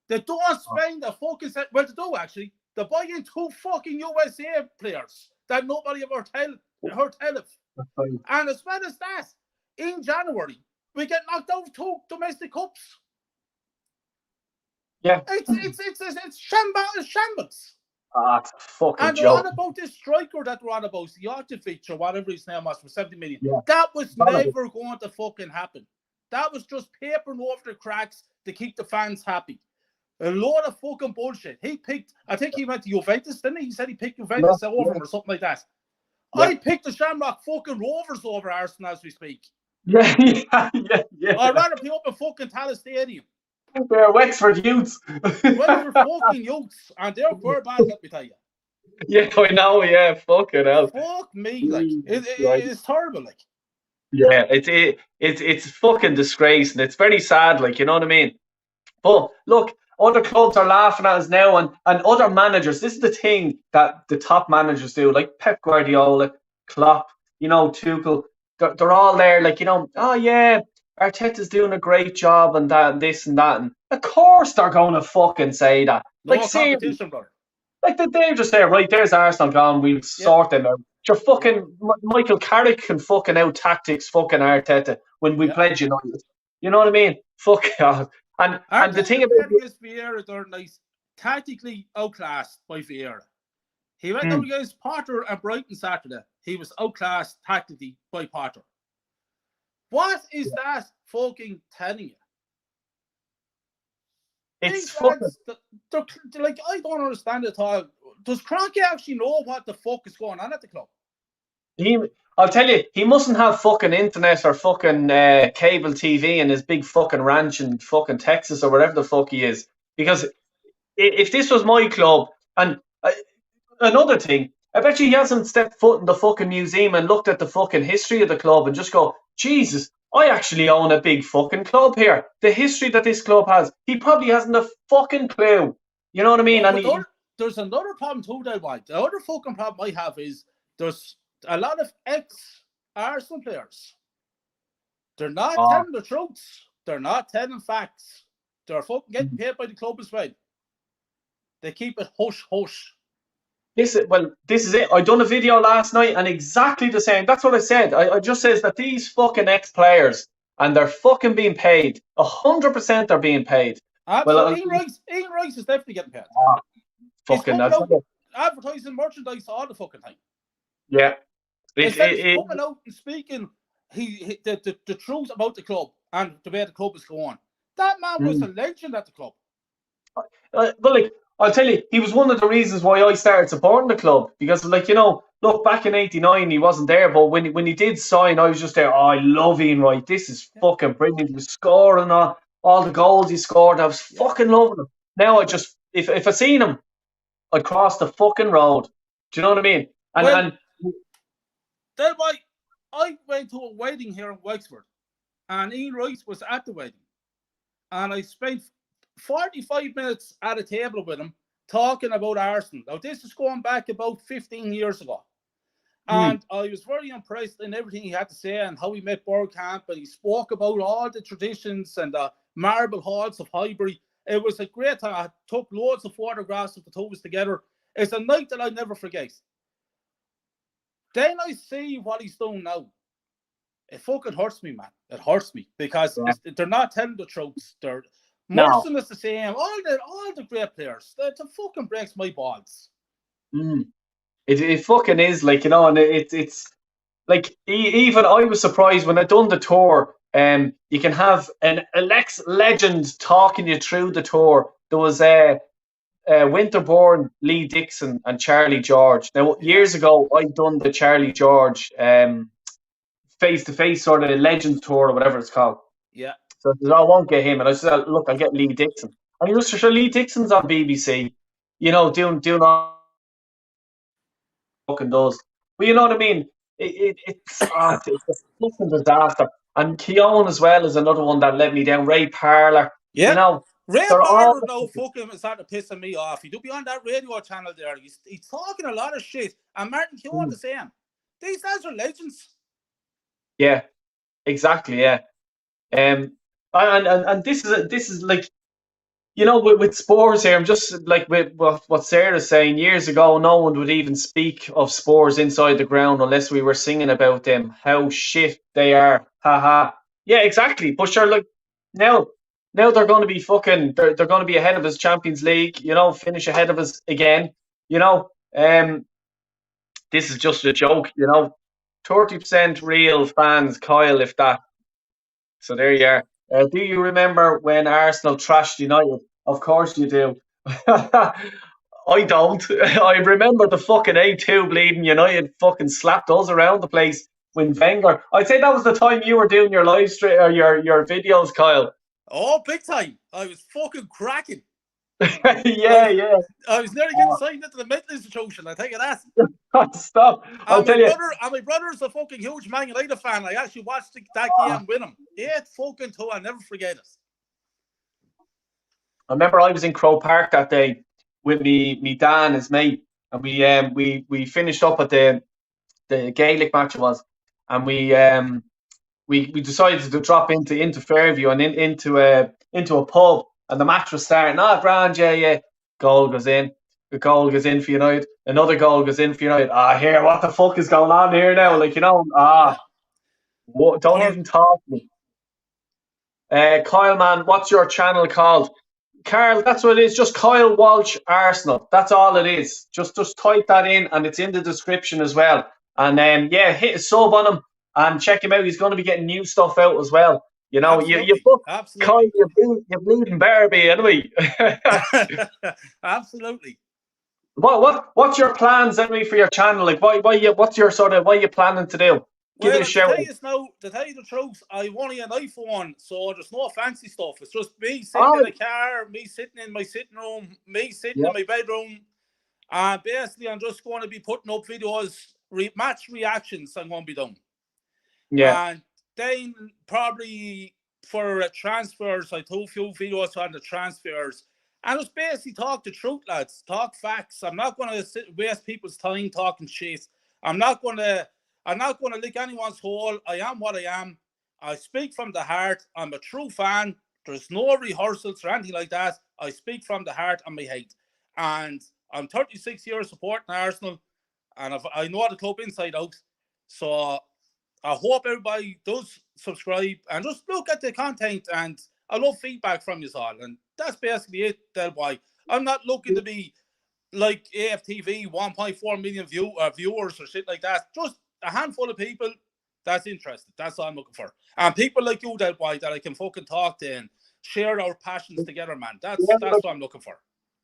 They don't spend the fucking set. Well, they do actually. They buy in 2 fucking USA players that nobody ever heard of. And as well as that, in January, we get knocked out of 2 domestic cups. Yeah. It's shambles. It's a fucking and joke. And about this striker that we're on about, Jokovic or whatever his name was, for 70 million. Yeah. That was never going to fucking happen. That was just papering over the cracks to keep the fans happy. A load of fucking bullshit. I think he went to Juventus, didn't he? He said he picked Juventus over him or something like that. Yeah. I picked the Shamrock fucking Rovers over Arsenal as we speak. Yeah. I'd rather play up in fucking Tallaght Stadium. They're Wexford youths. Wexford fucking youths. And they're very bad, let me tell you. Yeah, I know, yeah. Fucking hell. Fuck me, like. It's terrible, like. Yeah, it's fucking disgrace, and it's very sad, like, you know what I mean? But, look, other clubs are laughing at us now, and other managers. This is the thing that the top managers do, like Pep Guardiola, Klopp, Tuchel. They're all there, like, oh, yeah, Arteta's doing a great job and that and this and that. And of course they're going to fucking say that. No competition, brother. Like they're just there, right? There's Arsenal gone. We'll Yeah, sort them out. Your fucking Michael Carrick can fucking out tactics fucking Arteta when we yeah. played United. You know what I mean? Fuck God. And the thing Arteta about played against Vieira during night, tactically outclassed by Vieira. He went out against Potter and Brighton Saturday. He was outclassed tactically by Potter. What is that fucking telling you? it's These fucking. lads, they're like, I don't understand it at all. Does Kroenke actually know what the fuck is going on at the club? He, I'll tell you, he mustn't have fucking internet or fucking cable TV in his big fucking ranch in fucking Texas or wherever the fuck he is. Because if this was my club, and another thing, I bet you he hasn't stepped foot in the fucking museum and looked at the fucking history of the club and just go, Jesus, I actually own a big fucking club here. The history that this club has, he probably hasn't a fucking clue. You know what I mean? No, And but there's another problem too, that Mike. The other fucking problem I have is there's a lot of ex-Arsenal players. They're not telling the truths. They're not telling facts. They're fucking getting paid by the club as well. They keep it hush hush. this is it. I done a video last night and exactly the same. That's what I said. I just says that these fucking ex-players and they're fucking being paid. 100% they're being paid. Absolutely. Ian Rice is definitely getting paid. He's Fucking coming out advertising merchandise all the fucking time. yeah. Instead of coming out and speaking the truth about the club and the way the club is going. That man was a legend at the club. But like, I'll tell you, he was one of the reasons why I started supporting the club. Because, like, you know, look, back in '89, he wasn't there, but when he did sign, I was just there. Oh, I love Ian Wright. This is fucking brilliant. He was scoring all the goals he scored. I was fucking loving him. Now I just, if I seen him, I'd cross the fucking road. Do you know what I mean? Then I went to a wedding here in Wexford, and Ian Wright was at the wedding, and I spent 45 minutes at a table with him talking about Arsenal. Now, this is going back about 15 years ago. And I was very impressed in everything he had to say and how he met Bergkamp, and he spoke about all the traditions and the marble halls of Highbury. It was a great time. I took loads of photographs of the two of us together. It's a night that I'll never forget. Then I see what he's doing now. It fucking hurts me, man. It hurts me because they're not telling the truth. Morrison is the same. All the great players. It fucking breaks my balls. It fucking is, like, you know, and it's like, even I was surprised when I done the tour. You can have an ex-legend talking you through the tour. There was Winterbourne, Lee Dixon, and Charlie George. Now, years ago, I done the Charlie George face-to-face sort of Legends tour or whatever it's called. Yeah. So I won't get him, and I said, look, I'll get Lee Dixon. And he was sure Lee Dixon's on BBC, you know, doing all fucking does. But you know what I mean? It's a fucking disaster. And Keown as well is another one that let me down. Ray Parlour, you know. Ray Parlour, no, fucking started pissing me off. He do be on that radio channel there. He's talking a lot of shit. And Martin Keown the same. These guys are legends. Yeah, exactly. Yeah, and this is like, you know, with Spurs here. I'm just like with what Sarah's saying. Years ago, no one would even speak of Spurs inside the ground unless we were singing about them. How shit they are. Haha. Yeah, exactly. But sure, like now they're going to be fucking. They're going to be ahead of us Champions League. You know, finish ahead of us again. You know, this is just a joke. You know. 30% real fans, Kyle, if that. So there you are. Do you remember when Arsenal trashed United? Of course you do. I don't. I remember the fucking A2 bleeding United fucking slapped us around the place when Wenger. I'd say that was the time you were doing your live stream or your videos, Kyle. Oh, big time. I was fucking cracking. Yeah. I was nearly getting signed into the mental institution, I tell you that. Stop. My brother's a fucking huge Man United fan. I actually watched that game with him. 8-2. I'll never forget it. I remember I was in Crow Park that day with me Dan, his mate, and we finished up at the Gaelic match it was, and we decided to drop into Fairview and into a pub. And the match was starting. Grand, yeah. Goal goes in. the goal goes in for United. Another goal goes in for United. Here, what the fuck is going on here now? Yeah. Don't even talk to me. Kyle, man, what's your channel called? Carl, that's what it is. Just Kyle Walsh Arsenal. That's all it is. Just type that in, and it's in the description as well. And hit a sub on him and check him out. He's going to be getting new stuff out as well. You book Kyle, Absolutely. you're bleeding Barbie anyway. Absolutely. What's your plans anyway for your channel? Like, what are you planning to do? Give it a shout. To tell you the truth, I only an iPhone, so there's no fancy stuff. It's just me sitting in a car, me sitting in my sitting room, me sitting in my bedroom. And basically, I'm just going to be putting up videos, match reactions I'm going to be doing. Yeah. And then probably for transfers, I do a few videos on the transfers. And just basically talk the truth, lads. Talk facts. I'm not going to waste people's time talking shit. I'm not going to lick anyone's hole. I am what I am. I speak from the heart. I'm a true fan. There's no rehearsals or anything like that. I speak from the heart and my hate. And I'm 36 years supporting Arsenal, and I know the club inside out. So I hope everybody does subscribe and just look at the content. And I love feedback from you all. And that's basically it, Del Boy. I'm not looking to be like AFTV, 1.4 million viewers or shit like that. Just a handful of people that's interested. That's all I'm looking for. And people like you, Del Boy, that I can fucking talk to and share our passions together, man. That's what I'm looking for.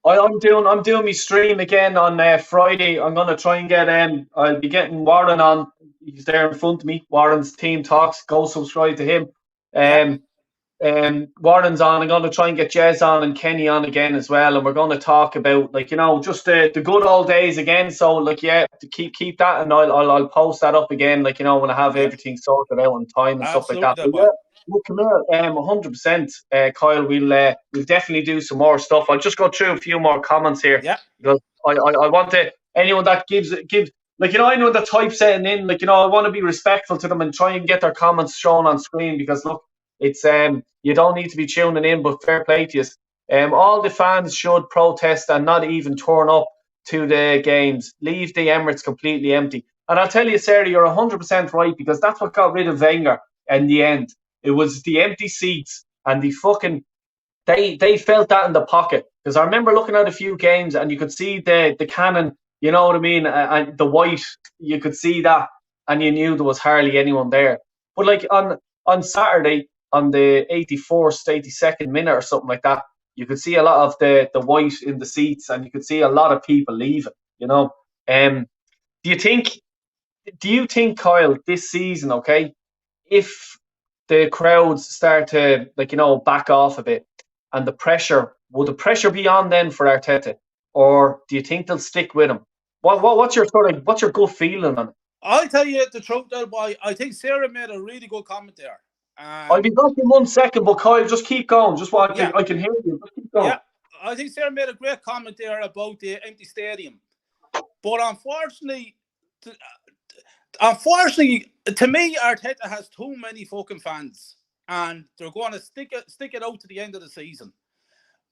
I'm doing my stream again on Friday. I'm gonna try and get I'll be getting Warren on. He's there in front of me. Warren's Team Talks. Go subscribe to him. Warren's on. I'm going to try and get Jez on and Kenny on again as well, and we're going to talk about just the good old days again. So to keep that, and I'll post that up again, when I have everything sorted out on time and stuff like that. But come here, 100%, Kyle. We'll definitely do some more stuff. I'll just go through a few more comments here. Yeah. Because I want anyone that gives anyone that types it in, I want to be respectful to them and try and get their comments shown on screen, because look, it's you don't need to be tuning in, but fair play to you. All the fans should protest and not even turn up to the games. Leave the Emirates completely empty. And I'll tell you, Sarah, you're 100% right, because that's what got rid of Wenger in the end. It was the empty seats, and they felt that in the pocket. Because I remember looking at a few games and you could see the cannon, you know what I mean, and the white, you could see that, and you knew there was hardly anyone there. But on Saturday, on the 81st, 82nd minute or something like that, you could see a lot of the white in the seats, and you could see a lot of people leaving, Do you think, Kyle, this season, okay, if the crowds start to back off a bit, and will the pressure be on then for Arteta, or do you think they'll stick with him? What's your gut feeling on it? I'll tell you the truth, Del Boy. I think Sarah made a really good comment there. I'll be back in 1 second, but Kyle, just keep going. Just I can hear you. Just keep going. Yeah, I think Sarah made a great comment there about the empty stadium. But unfortunately, to me, Arteta has too many fucking fans, and they're going to stick it out to the end of the season.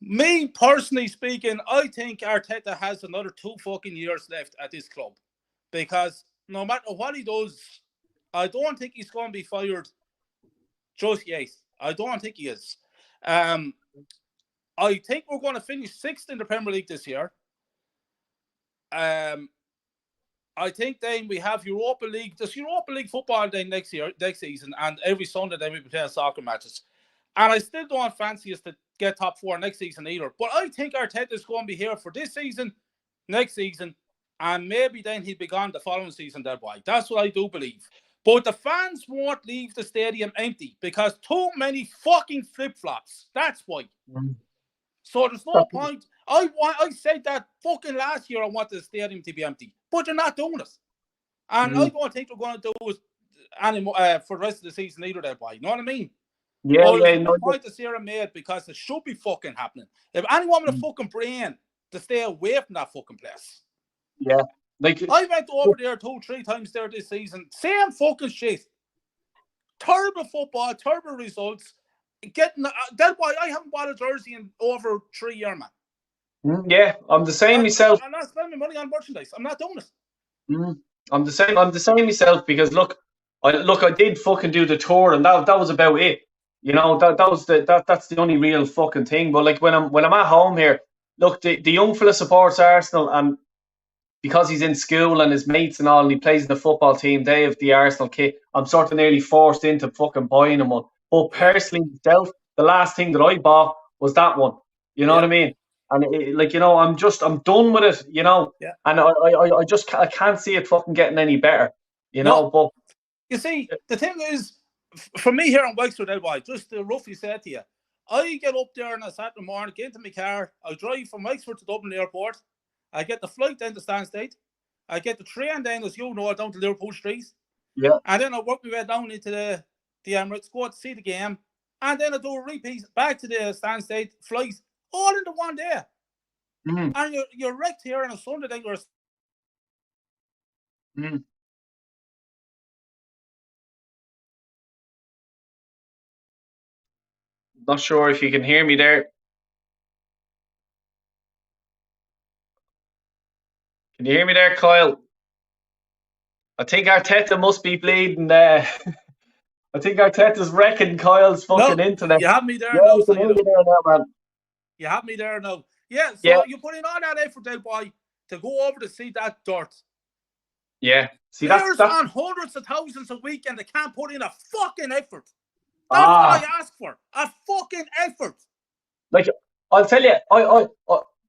Me, personally speaking, I think Arteta has another 2 fucking years left at this club, because no matter what he does, I don't think he's going to be fired just yet. I don't think he is. I think we're going to finish 6th in the Premier League this year. I think then we have Europa League. There's Europa League football then next season, and every Sunday then we play soccer matches. And I still don't fancy us to get top 4 next season either. But I think Arteta is going to be here for this season, next season, and maybe then he'll be gone the following season, that way. That's what I do believe. But the fans won't leave the stadium empty, because too many fucking flip-flops. That's why. So there's no point. I said that fucking last year I wanted the stadium to be empty, but they're not doing it. And I don't think they're going to do it anymore for the rest of the season either, that way. You know what I mean? Yeah, there's no point that Sarah made, because it should be fucking happening. If anyone with a fucking brain to stay away from that fucking place. Yeah. I went over there 2-3 times there this season. Same fucking shit. Terrible football, terrible results. That's why I haven't bought a jersey in over 3 years, man. Yeah, I'm the same myself. I'm not spending money on merchandise. I'm not doing it. I'm the same. I'm the same myself because I did fucking do the tour, and that was about it. That was that's the only real fucking thing. But like when I'm at home here, look, the young fella supports Arsenal, and because he's in school and his mates and all, and he plays in the football team, they have the Arsenal kit. I'm sort of nearly forced into fucking buying him one. But Yeah, personally, myself, the last thing that I bought was that one. You know what yeah, I mean? And I'm done with it. yeah. And I can't see it fucking getting any better. No, But you see, the thing is, for me here on Wexford, Elboy, just to roughly say to you, I get up there on a Saturday morning, get into my car, I drive from Wexford to Dublin Airport, I get the flight down to Stansted, I get the train down, as you know, down to Liverpool Street, yeah, and then I work my way down into the Emirates, go out to see the game, and then I do a repeat back to the Stansted flight, all in the one day. mm, And you're wrecked here on a Sunday, then you're mm. Not sure if you can hear me there. Can you hear me there, Kyle? I think Arteta must be bleeding there. I think Arteta's wrecking Kyle's no, fucking internet. you have me there Yeah, now, I so can you hear know. you there now, man. You have me there now. Yeah, Yeah, so you put in all that effort, there, boy, to go over to see that dirt. yeah. See, Players that's on hundreds of thousands a week and they can't put in a fucking effort. That's what I ah. ask for. A fucking effort. Like I'll tell you, I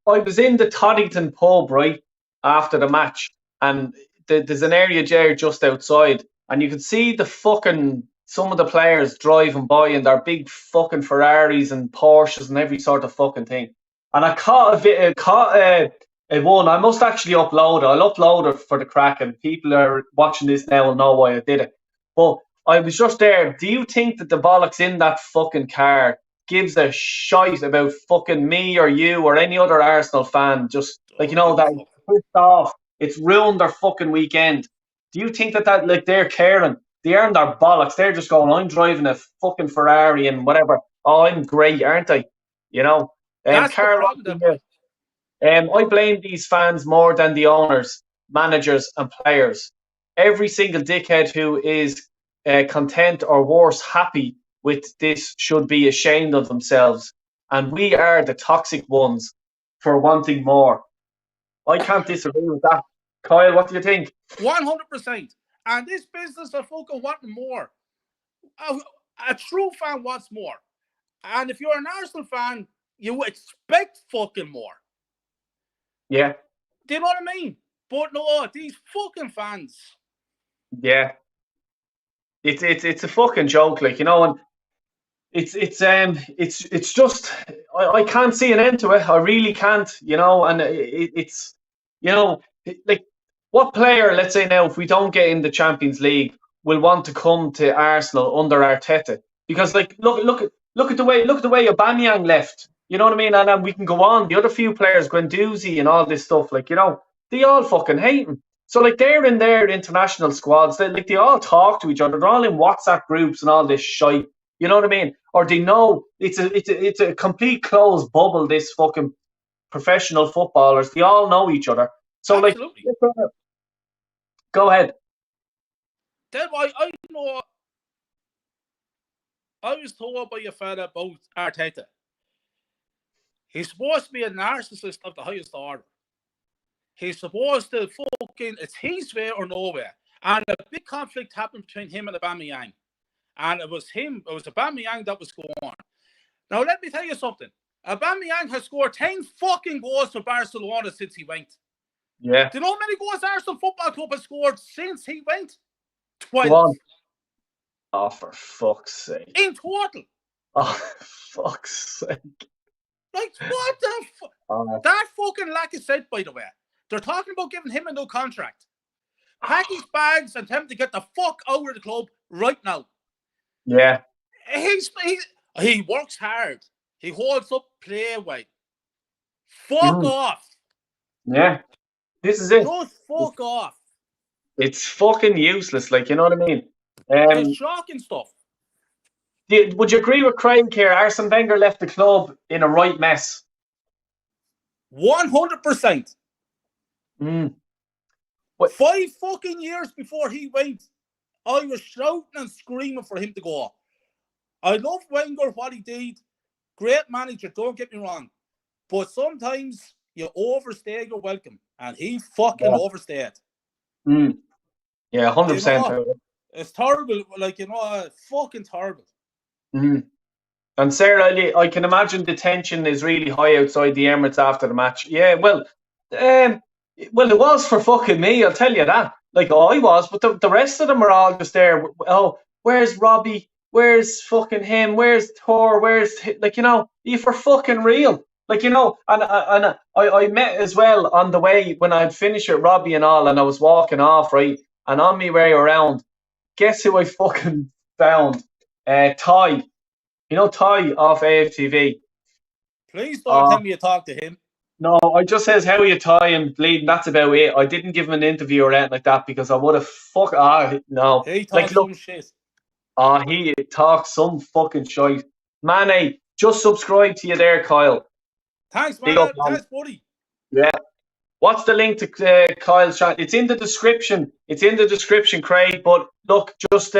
was in the Toddington pub right after the match, and there's an area there just outside, and you could see the fucking some of the players driving by in their big fucking Ferraris and Porsches and every sort of fucking thing. And I caught a one. I must actually upload it. I'll upload it for the crack, and people are watching this now will know why I did it. But I was just there. Do you think that the bollocks in that fucking car gives a shite about fucking me or you or any other Arsenal fan? Just like Don't give a that fuck. pissed off. It's ruined their fucking weekend. Do you think that like they're caring? They aren't their bollocks. They're just going, I'm driving a fucking Ferrari and whatever. Oh, I'm great, aren't I? You know. That's the Carl, problem, there, boy. I blame these fans more than the owners, managers, and players. Every single dickhead who is content or worse, happy with this should be ashamed of themselves. And we are the toxic ones for wanting more. I can't disagree with that. Kyle, what do you think? 100%. And this business of fucking wanting more. A true fan wants more. And if you're an Arsenal fan, you expect fucking more. Yeah, Do you know what I mean? But no, these fucking fans. yeah. It's a fucking joke, like and it's just I can't see an end to it. I really can't, and it's like what player, let's say now, if we don't get in the Champions League, will want to come to Arsenal under Arteta? Because like look at the way Aubameyang left. You know what I mean? And then we can go on. The other few players, Guendouzi and all this stuff, like they all fucking hate him. So like they're in their international squads. They all talk to each other. They're all in WhatsApp groups and all this shit. You know what I mean? Or they know it's a complete closed bubble. This fucking professional footballers. They all know each other. So like, Absolutely. go ahead. Then I know I was told by your fella about Arteta. He's supposed to be a narcissist of the highest order. He's supposed to fucking, it's his way or no way. And a big conflict happened between him and Aubameyang. And it was Aubameyang that was going on. Now, let me tell you something. Aubameyang has scored 10 fucking goals for Barcelona since he went. Yeah. Do you know how many goals Arsenal Football Club has scored since he went? Go 12. on. Oh, for fuck's sake. In total. Oh, fuck's sake. Like, what the fuck? That fucking lack of sense, by the way. They're talking about giving him a new contract. Pack his bags and tell him to get the fuck out of the club right now. Yeah. He works hard. He holds up play weight. Fuck off. Yeah. This is it. Just fuck off. It's fucking useless, like, you know what I mean? It's shocking stuff. Would you agree with Craig here? Arsene Wenger left the club in a right mess. 100%. Mm. 5 fucking years before he went, I was shouting and screaming for him to go. I love Wenger, what he did. Great manager, don't get me wrong. But sometimes you overstay your welcome. And he fucking overstayed. Mm. Yeah, 100%. You know, it's terrible. Like, you know, fucking terrible. Mm. And Sarah, I can imagine the tension is really high outside the Emirates after the match. Yeah, well, it was for fucking me, I'll tell you that. Like, I was, but the rest of them are all just there. Oh, where's Robbie? Where's fucking him? Where's Thor? Like, you know, are you for fucking real? Like, you know, and I met as well on the way when I'd finished with Robbie and all, and I was walking off, right? And on my way around, guess who I fucking found? Ty. You know Ty off AFTV? Please don't tell me you talk to him. No, I just says, how are you, Ty, and bleeding, that's about it. I didn't give him an interview or anything like that because I would have no. He talks like, look, some shit. He talks some fucking shite. Man, just subscribe to you there, Kyle. Thanks, man. Thanks, buddy. Yeah. What's the link to Kyle's chat? It's in the description. It's in the description, Craig. But look, just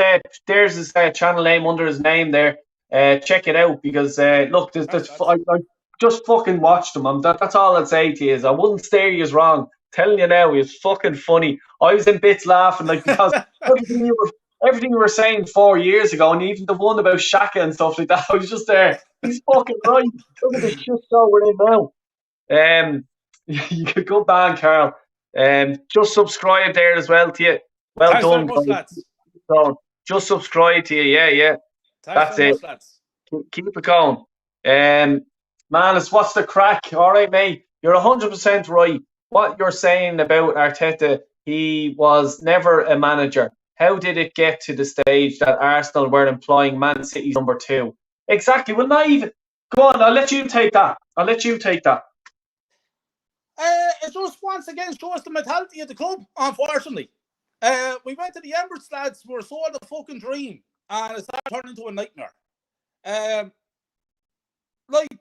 there's his channel name under his name there. Check it out because look, I just fucking watched him. That's all I'd say to you is I wouldn't steer you as wrong. Telling you now, he's fucking funny. I was in bits laughing like because everything you were saying 4 years ago, and even the one about Shaka and stuff like that, I was just there. He's fucking right. Look at the shit show we're in now. You could go bang, Carl. Just subscribe there as well to you. Well Thanks done, very much, lads. So just subscribe to you. Yeah. Thanks very much, lads. Keep it going. Manus, what's the crack? All right, mate. You're 100% right. What you're saying about Arteta, he was never a manager. How did it get to the stage that Arsenal were employing Man City's number 2? Exactly. Well, not even. Go on, I'll let you take that. It just once again shows the mentality of the club, unfortunately. We went to the Emirates, lads. We were sold a fucking dream. And it started turning into a nightmare. Like,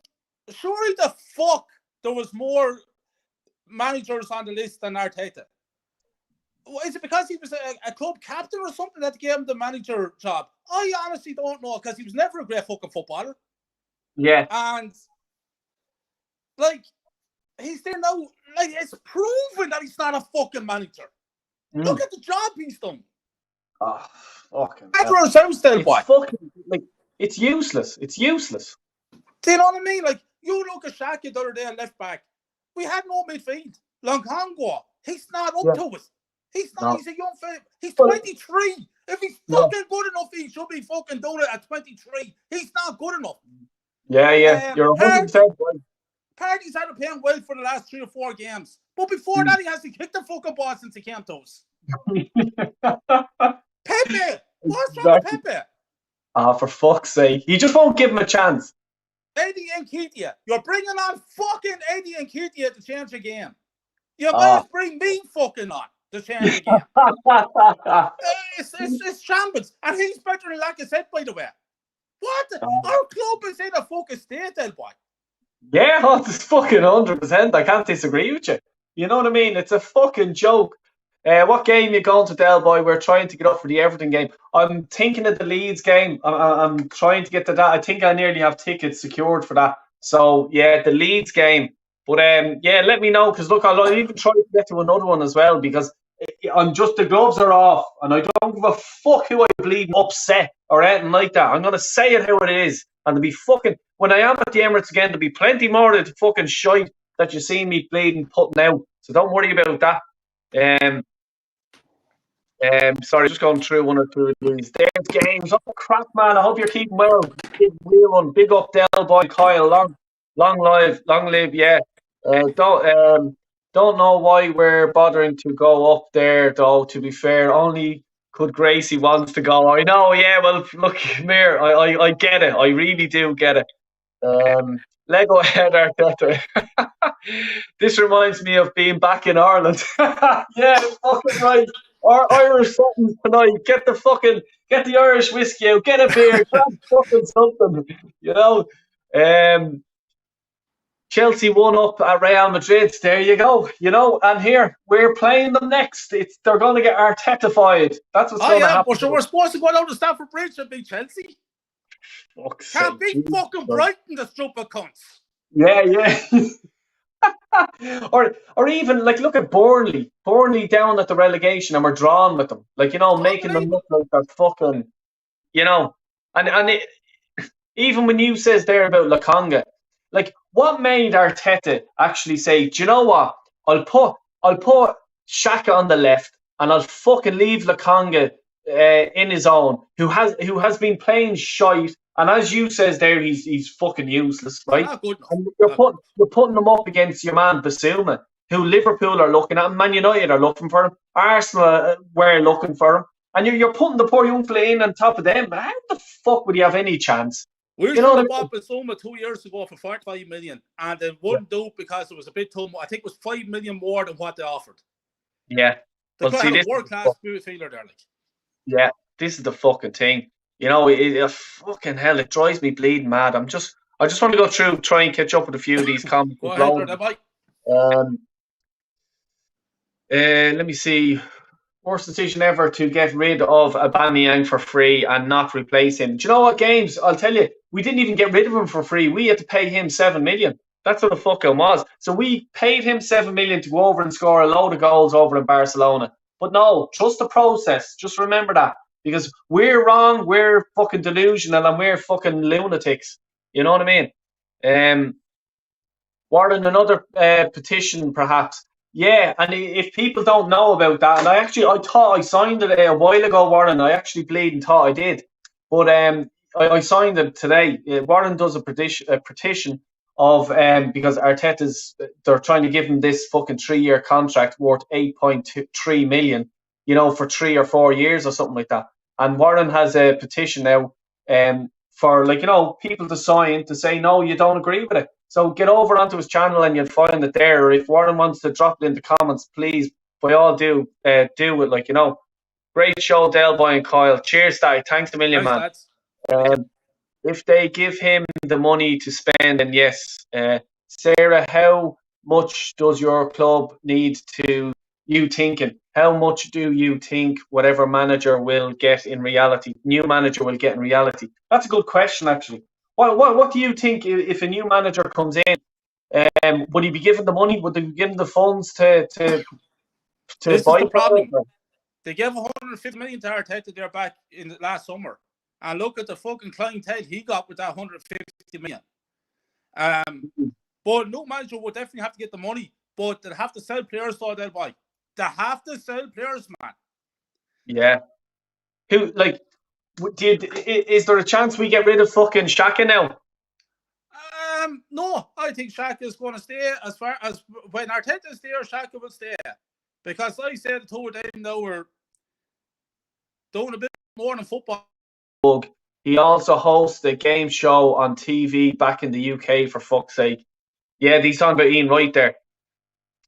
surely the fuck there was more managers on the list than Arteta. Is it because he was a club captain or something that gave him the manager job? I honestly don't know, because he was never a great fucking footballer. Yeah. And, like, he's there now. Like, it's proven that he's not a fucking manager. Look at the job he's done. Oh, fucking. It's useless. It's useless. Do you know what I mean? Like, you look at Shaka the other day, left back. We had no midfield. Longhangwa, he's not up to it. He's not. No. He's a young fella. He's 23. If he's fucking good enough, he should be fucking doing it at 23. He's not good enough. Yeah. You're 100% right. Party's had to pay him well for the last 3 or 4 games. But before that, he has to kick the fucking ball since he came to us. Pepe! What's wrong with Pepe? For fuck's sake. You just won't give him a chance. Eddie Nketiah. You're bringing on fucking Eddie Nketiah to change the game. You might bring me fucking on to change the game. It's shambles. And he's better than Lacazette, by the way. What? Our club is in a fucking state, then, boy. Yeah, it's fucking 100%. I can't disagree with you. You know what I mean? It's a fucking joke. What game you going to, Del Boy? We're trying to get up for the Everton game. I'm thinking of the Leeds game. I'm trying to get to that. I think I nearly have tickets secured for that. So, yeah, the Leeds game. But, yeah, let me know. Because, look, I'll even try to get to another one as well. Because I'm just, the gloves are off. And I don't give a fuck who I bleed upset or anything like that. I'm going to say it how it is. And to be fucking, when I am at the Emirates again, there'll be plenty more of the fucking shite that you see me bleeding putting out. So don't worry about that. Sorry, just going through one or two of these. There's games. Oh crap, man! I hope you're keeping well. Big real one. Big up, Del Boy, Kyle. Long live. Yeah. Don't know why we're bothering to go up there, though. To be fair, only could Gracie wants to go. I know. Yeah. Well, look, come here. I get it. I really do get it. Lego head Arteta. This reminds me of being back in Ireland. Yeah, fucking right. Our Irish something tonight. Get the Irish whiskey out. Get a beer. Grab fucking something. You know. Chelsea won up at Real Madrid. There you go. And here we're playing them next. They're going to get Artetified. That's what's going to happen. So we're supposed to go down to Stamford Bridge and beat Chelsea. Can't beat fucking Brighton, the stupid cunts. Yeah. or even look at Burnley. Burnley down at the relegation, and we're drawn with them. Making them look like they're fucking. Even when you says there about Lokonga, what made Arteta actually say, do you know what? I'll put Xhaka on the left, and I'll fucking leave Lokonga in his own, who has been playing shite, and as you says there, he's fucking useless, right? Not good enough. And you're putting him up against your man Basuma, who Liverpool are looking at, and Man United are looking for him, Arsenal were looking for him, and you're putting the poor young fella in on top of them. How the fuck would he have any chance? We should have bought Basuma 2 years ago for 45 million, and they wouldn't do it because it was a bit too much. I think it was 5 million more than what they offered. Yeah. They could have a world-class midfielder there. Yeah, this is the fucking thing. Fucking hell, it drives me bleeding mad. I just want to go through, try and catch up with a few of these comments. Go ahead, bye. Let me see. Worst decision ever to get rid of Aubameyang for free and not replace him. Do you know what, Games? I'll tell you, we didn't even get rid of him for free. We had to pay him 7 million. That's what the fuck it was. So we paid him 7 million to go over and score a load of goals over in Barcelona. But no, trust the process. Just remember that. Because we're wrong, we're fucking delusional, and we're fucking lunatics. You know what I mean? Warren, another petition, perhaps. Yeah, and if people don't know about that, and I thought I signed it a while ago, Warren. I actually bleeding thought I did. But I signed it today. Warren does a petition of because they're trying to give him this fucking 3-year contract worth 8.3 million, for 3 or 4 years or something like that. And Warren has a petition now for people to sign to say no, you don't agree with it. So get over onto his channel and you'll find it there. Or if Warren wants to drop it in the comments, please, by all do it. Great show, Delboy and Kyle. Cheers, Daddy. Thanks a million, man. If they give him the money to spend, then yes. Sarah, how much does your club need to you thinking? How much do you think whatever manager will get in reality? New manager will get in reality. That's a good question, actually. What do you think if a new manager comes in? Would he be given the money? Would they be given the funds to this buy? Is the problem. They gave 150 million to Arteta there back in the last summer. And look at the fucking clientele he got with that 150 million. But no manager would definitely have to get the money. But they'll have to sell players, so they'll buy. They have to sell players, man. Yeah. Is there a chance we get rid of fucking Xhaka now? No, I think Xhaka is going to stay. As far as when Arteta is there, Xhaka will stay. Because like I said, the two of them now we're doing a bit more than football. He also hosts a game show on TV back in the UK, for fuck's sake. Yeah, he's talking about Ian Wright there.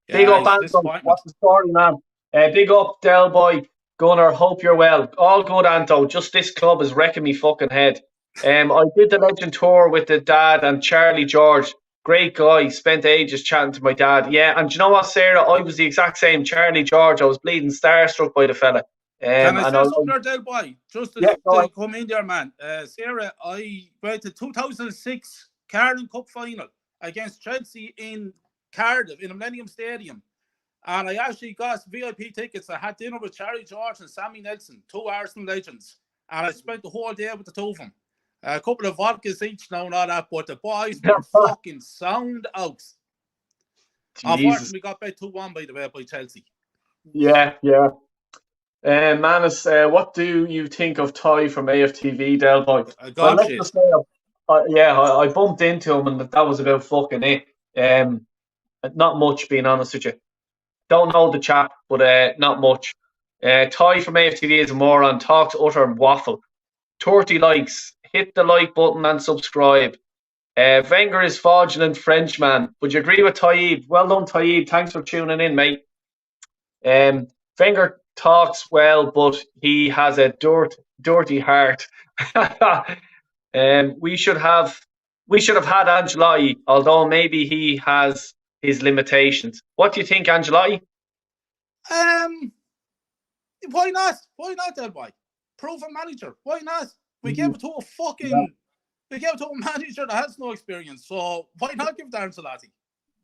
Yeah, big up, Anton. What's the story, man? Big up, Del Boy. Gunnar, hope you're well. All good, Anto. Just this club is wrecking me fucking head. I did the Legend Tour with the dad and Charlie George. Great guy. Spent ages chatting to my dad. Yeah, and do you know what, Sarah? I was the exact same. Charlie George. I was bleeding starstruck by the fella. Can I say something there, Del Boy? Just to come in there, man. Sarah, I went to 2006 Carling Cup final against Chelsea in Cardiff in the Millennium Stadium. And I actually got VIP tickets. I had dinner with Charlie George and Sammy Nelson, two Arsenal legends. And I spent the whole day with the two of them. A couple of vodkas each now and all that, but the boys were fucking sound out. Jesus. Unfortunately, we got back 2-1 by the way by Chelsea. Yeah. Manus, what do you think of Ty from AFTV, Del Boy? I bumped into him and that was about fucking it. Not much, being honest with you. Don't know the chap, but not much. Ty from AFTV is a moron, talks utter waffle. 30 likes. Hit the like button and subscribe. Wenger is fraudulent Frenchman. Would you agree with Taib? Well done, Taib. Thanks for tuning in, mate. Wenger talks well, but he has a dirty heart. We should have we should have had Ancelotti, although maybe he has his limitations. What do you think, Ancelotti? Why not? Why not, Del Boy? Proven manager. Why not? We gave it to we gave it to a manager that has no experience. So why not give it to Ancelotti?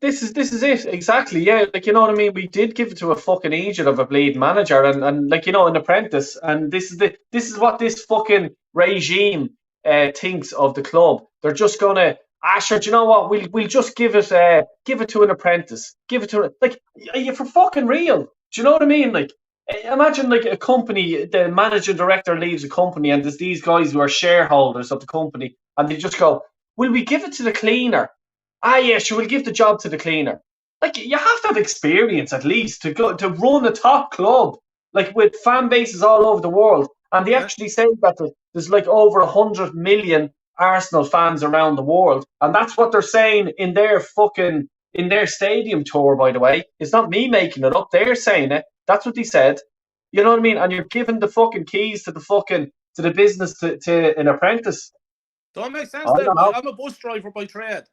This is it exactly. Yeah, like you know what I mean. We did give it to a fucking idiot of a bleeding manager, and like you know an apprentice. And this is what this fucking regime thinks of the club. They're just gonna, sure, do you know what? We'll just give it to an apprentice. Give it to like, are you for fucking real? Do you know what I mean? Like, imagine like a company, the managing director leaves a company, and there's these guys who are shareholders of the company, and they just go, "Will we give it to the cleaner?" Yeah, sure, we'll give the job to the cleaner. Like, you have to have experience at least to go to run a top club, like with fan bases all over the world. And they actually say that there's like over 100 million Arsenal fans around the world, and that's what they're saying in their stadium tour. By the way, it's not me making it up. They're saying it. That's what they said. You know what I mean? And you're giving the fucking keys to the business to an apprentice. Don't make sense, Del Boy. I'm a bus driver by trade.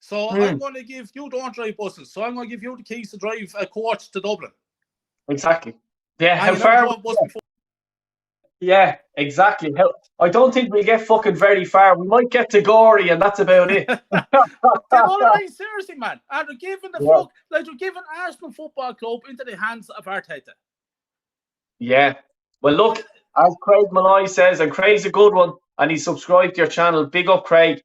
So I'm going to give you, don't drive buses, so I'm going to give you the keys to drive a coach to Dublin. Exactly. Yeah, how far? Yeah, exactly. I don't think we get fucking very far. We might get to Gorey, and that's about it. Seriously, man. And they're giving they're giving Arsenal Football Club into the hands of Arteta. Yeah. Well, look, as Craig Malloy says, and Craig's a good one, and he's subscribed to your channel. Big up, Craig.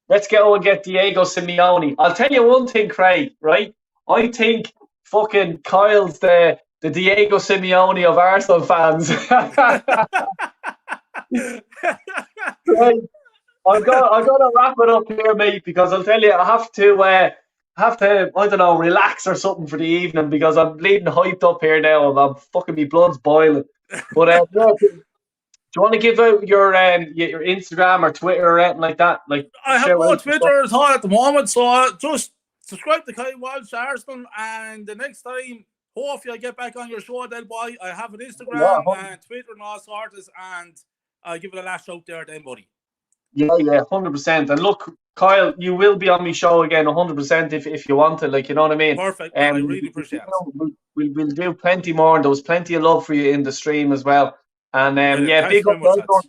Let's go and get Diego Simeone. I'll tell you one thing, Craig, right? I think fucking Kyle's the Diego Simeone of Arsenal fans. Right. I've got to wrap it up here, mate, because I'll tell you, I have to, I don't know, relax or something for the evening because I'm bleeding hyped up here now. I'm fucking, my blood's boiling. But yeah, do you want to give out your Instagram or Twitter or anything like that? Like, I have no Twitter at the moment, so just subscribe to Kyle Walsh Arsenal, and the next time, hopefully I get back on your show, Del Boy. I have an Instagram and Twitter and all sorts, and I'll give it a last shout there then, buddy. Yeah, 100%. And look, Kyle, you will be on my show again 100% if you want to, like, you know what I mean? Perfect. I really appreciate it. We'll do plenty more, and there was plenty of love for you in the stream as well. And big up,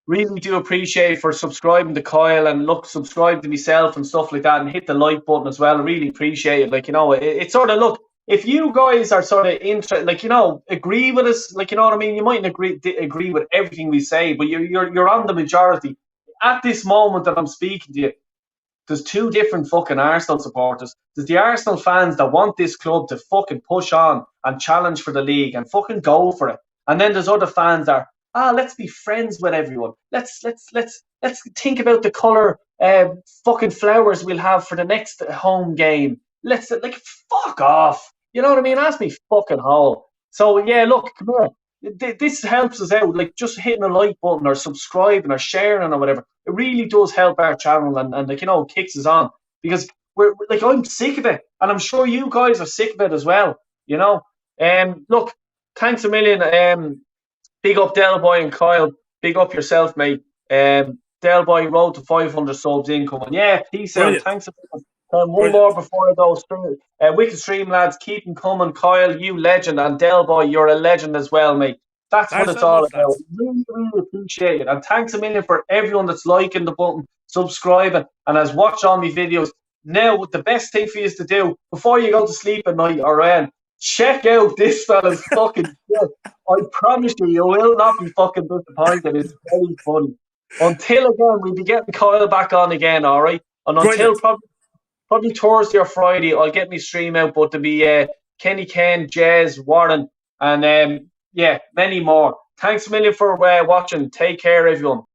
really do appreciate for subscribing to Kyle, and look, subscribe to myself and stuff like that, and hit the like button as well. I really appreciate it. Like, you know, it's sort of, look, if you guys are sort of interested, like, you know, agree with us, like, you know what I mean? You mightn't agree with everything we say, but you're on the majority. At this moment that I'm speaking to you, there's two different fucking Arsenal supporters. There's the Arsenal fans that want this club to fucking push on and challenge for the league and fucking go for it. And then there's other fans that are, let's be friends with everyone. Let's think about the colour fucking flowers we'll have for the next home game. Let's, like, fuck off. You know what I mean? Ask me fucking hole. So yeah, look, come here. This helps us out, like just hitting a like button or subscribing or sharing or whatever. It really does help our channel, and like, you know, kicks us on, because we're like, I'm sick of it, and I'm sure you guys are sick of it as well. You know, look, thanks a million. Big up Del Boy and Kyle. Big up yourself, mate. Del Boy road to 500 subs incoming. Yeah, peace out. Thanks a million. One more before I go. Wicked stream, lads. Keep them coming. Kyle, you legend. And Del Boy, you're a legend as well, mate. That's what it's all about. Really, really appreciate it. And thanks a million for everyone that's liking the button, subscribing, and has watched all my videos. Now, the best thing for you to do before you go to sleep at night, or check out this fella's fucking shit. I promise you will not be fucking disappointed. It's very funny. Until again, we'll be getting Kyle back on again, all right? And until probably Thursday or Friday, I'll get my stream out, but there'll be Kenny Ken, Jez, Warren, and many more. Thanks a million for watching. Take care, everyone.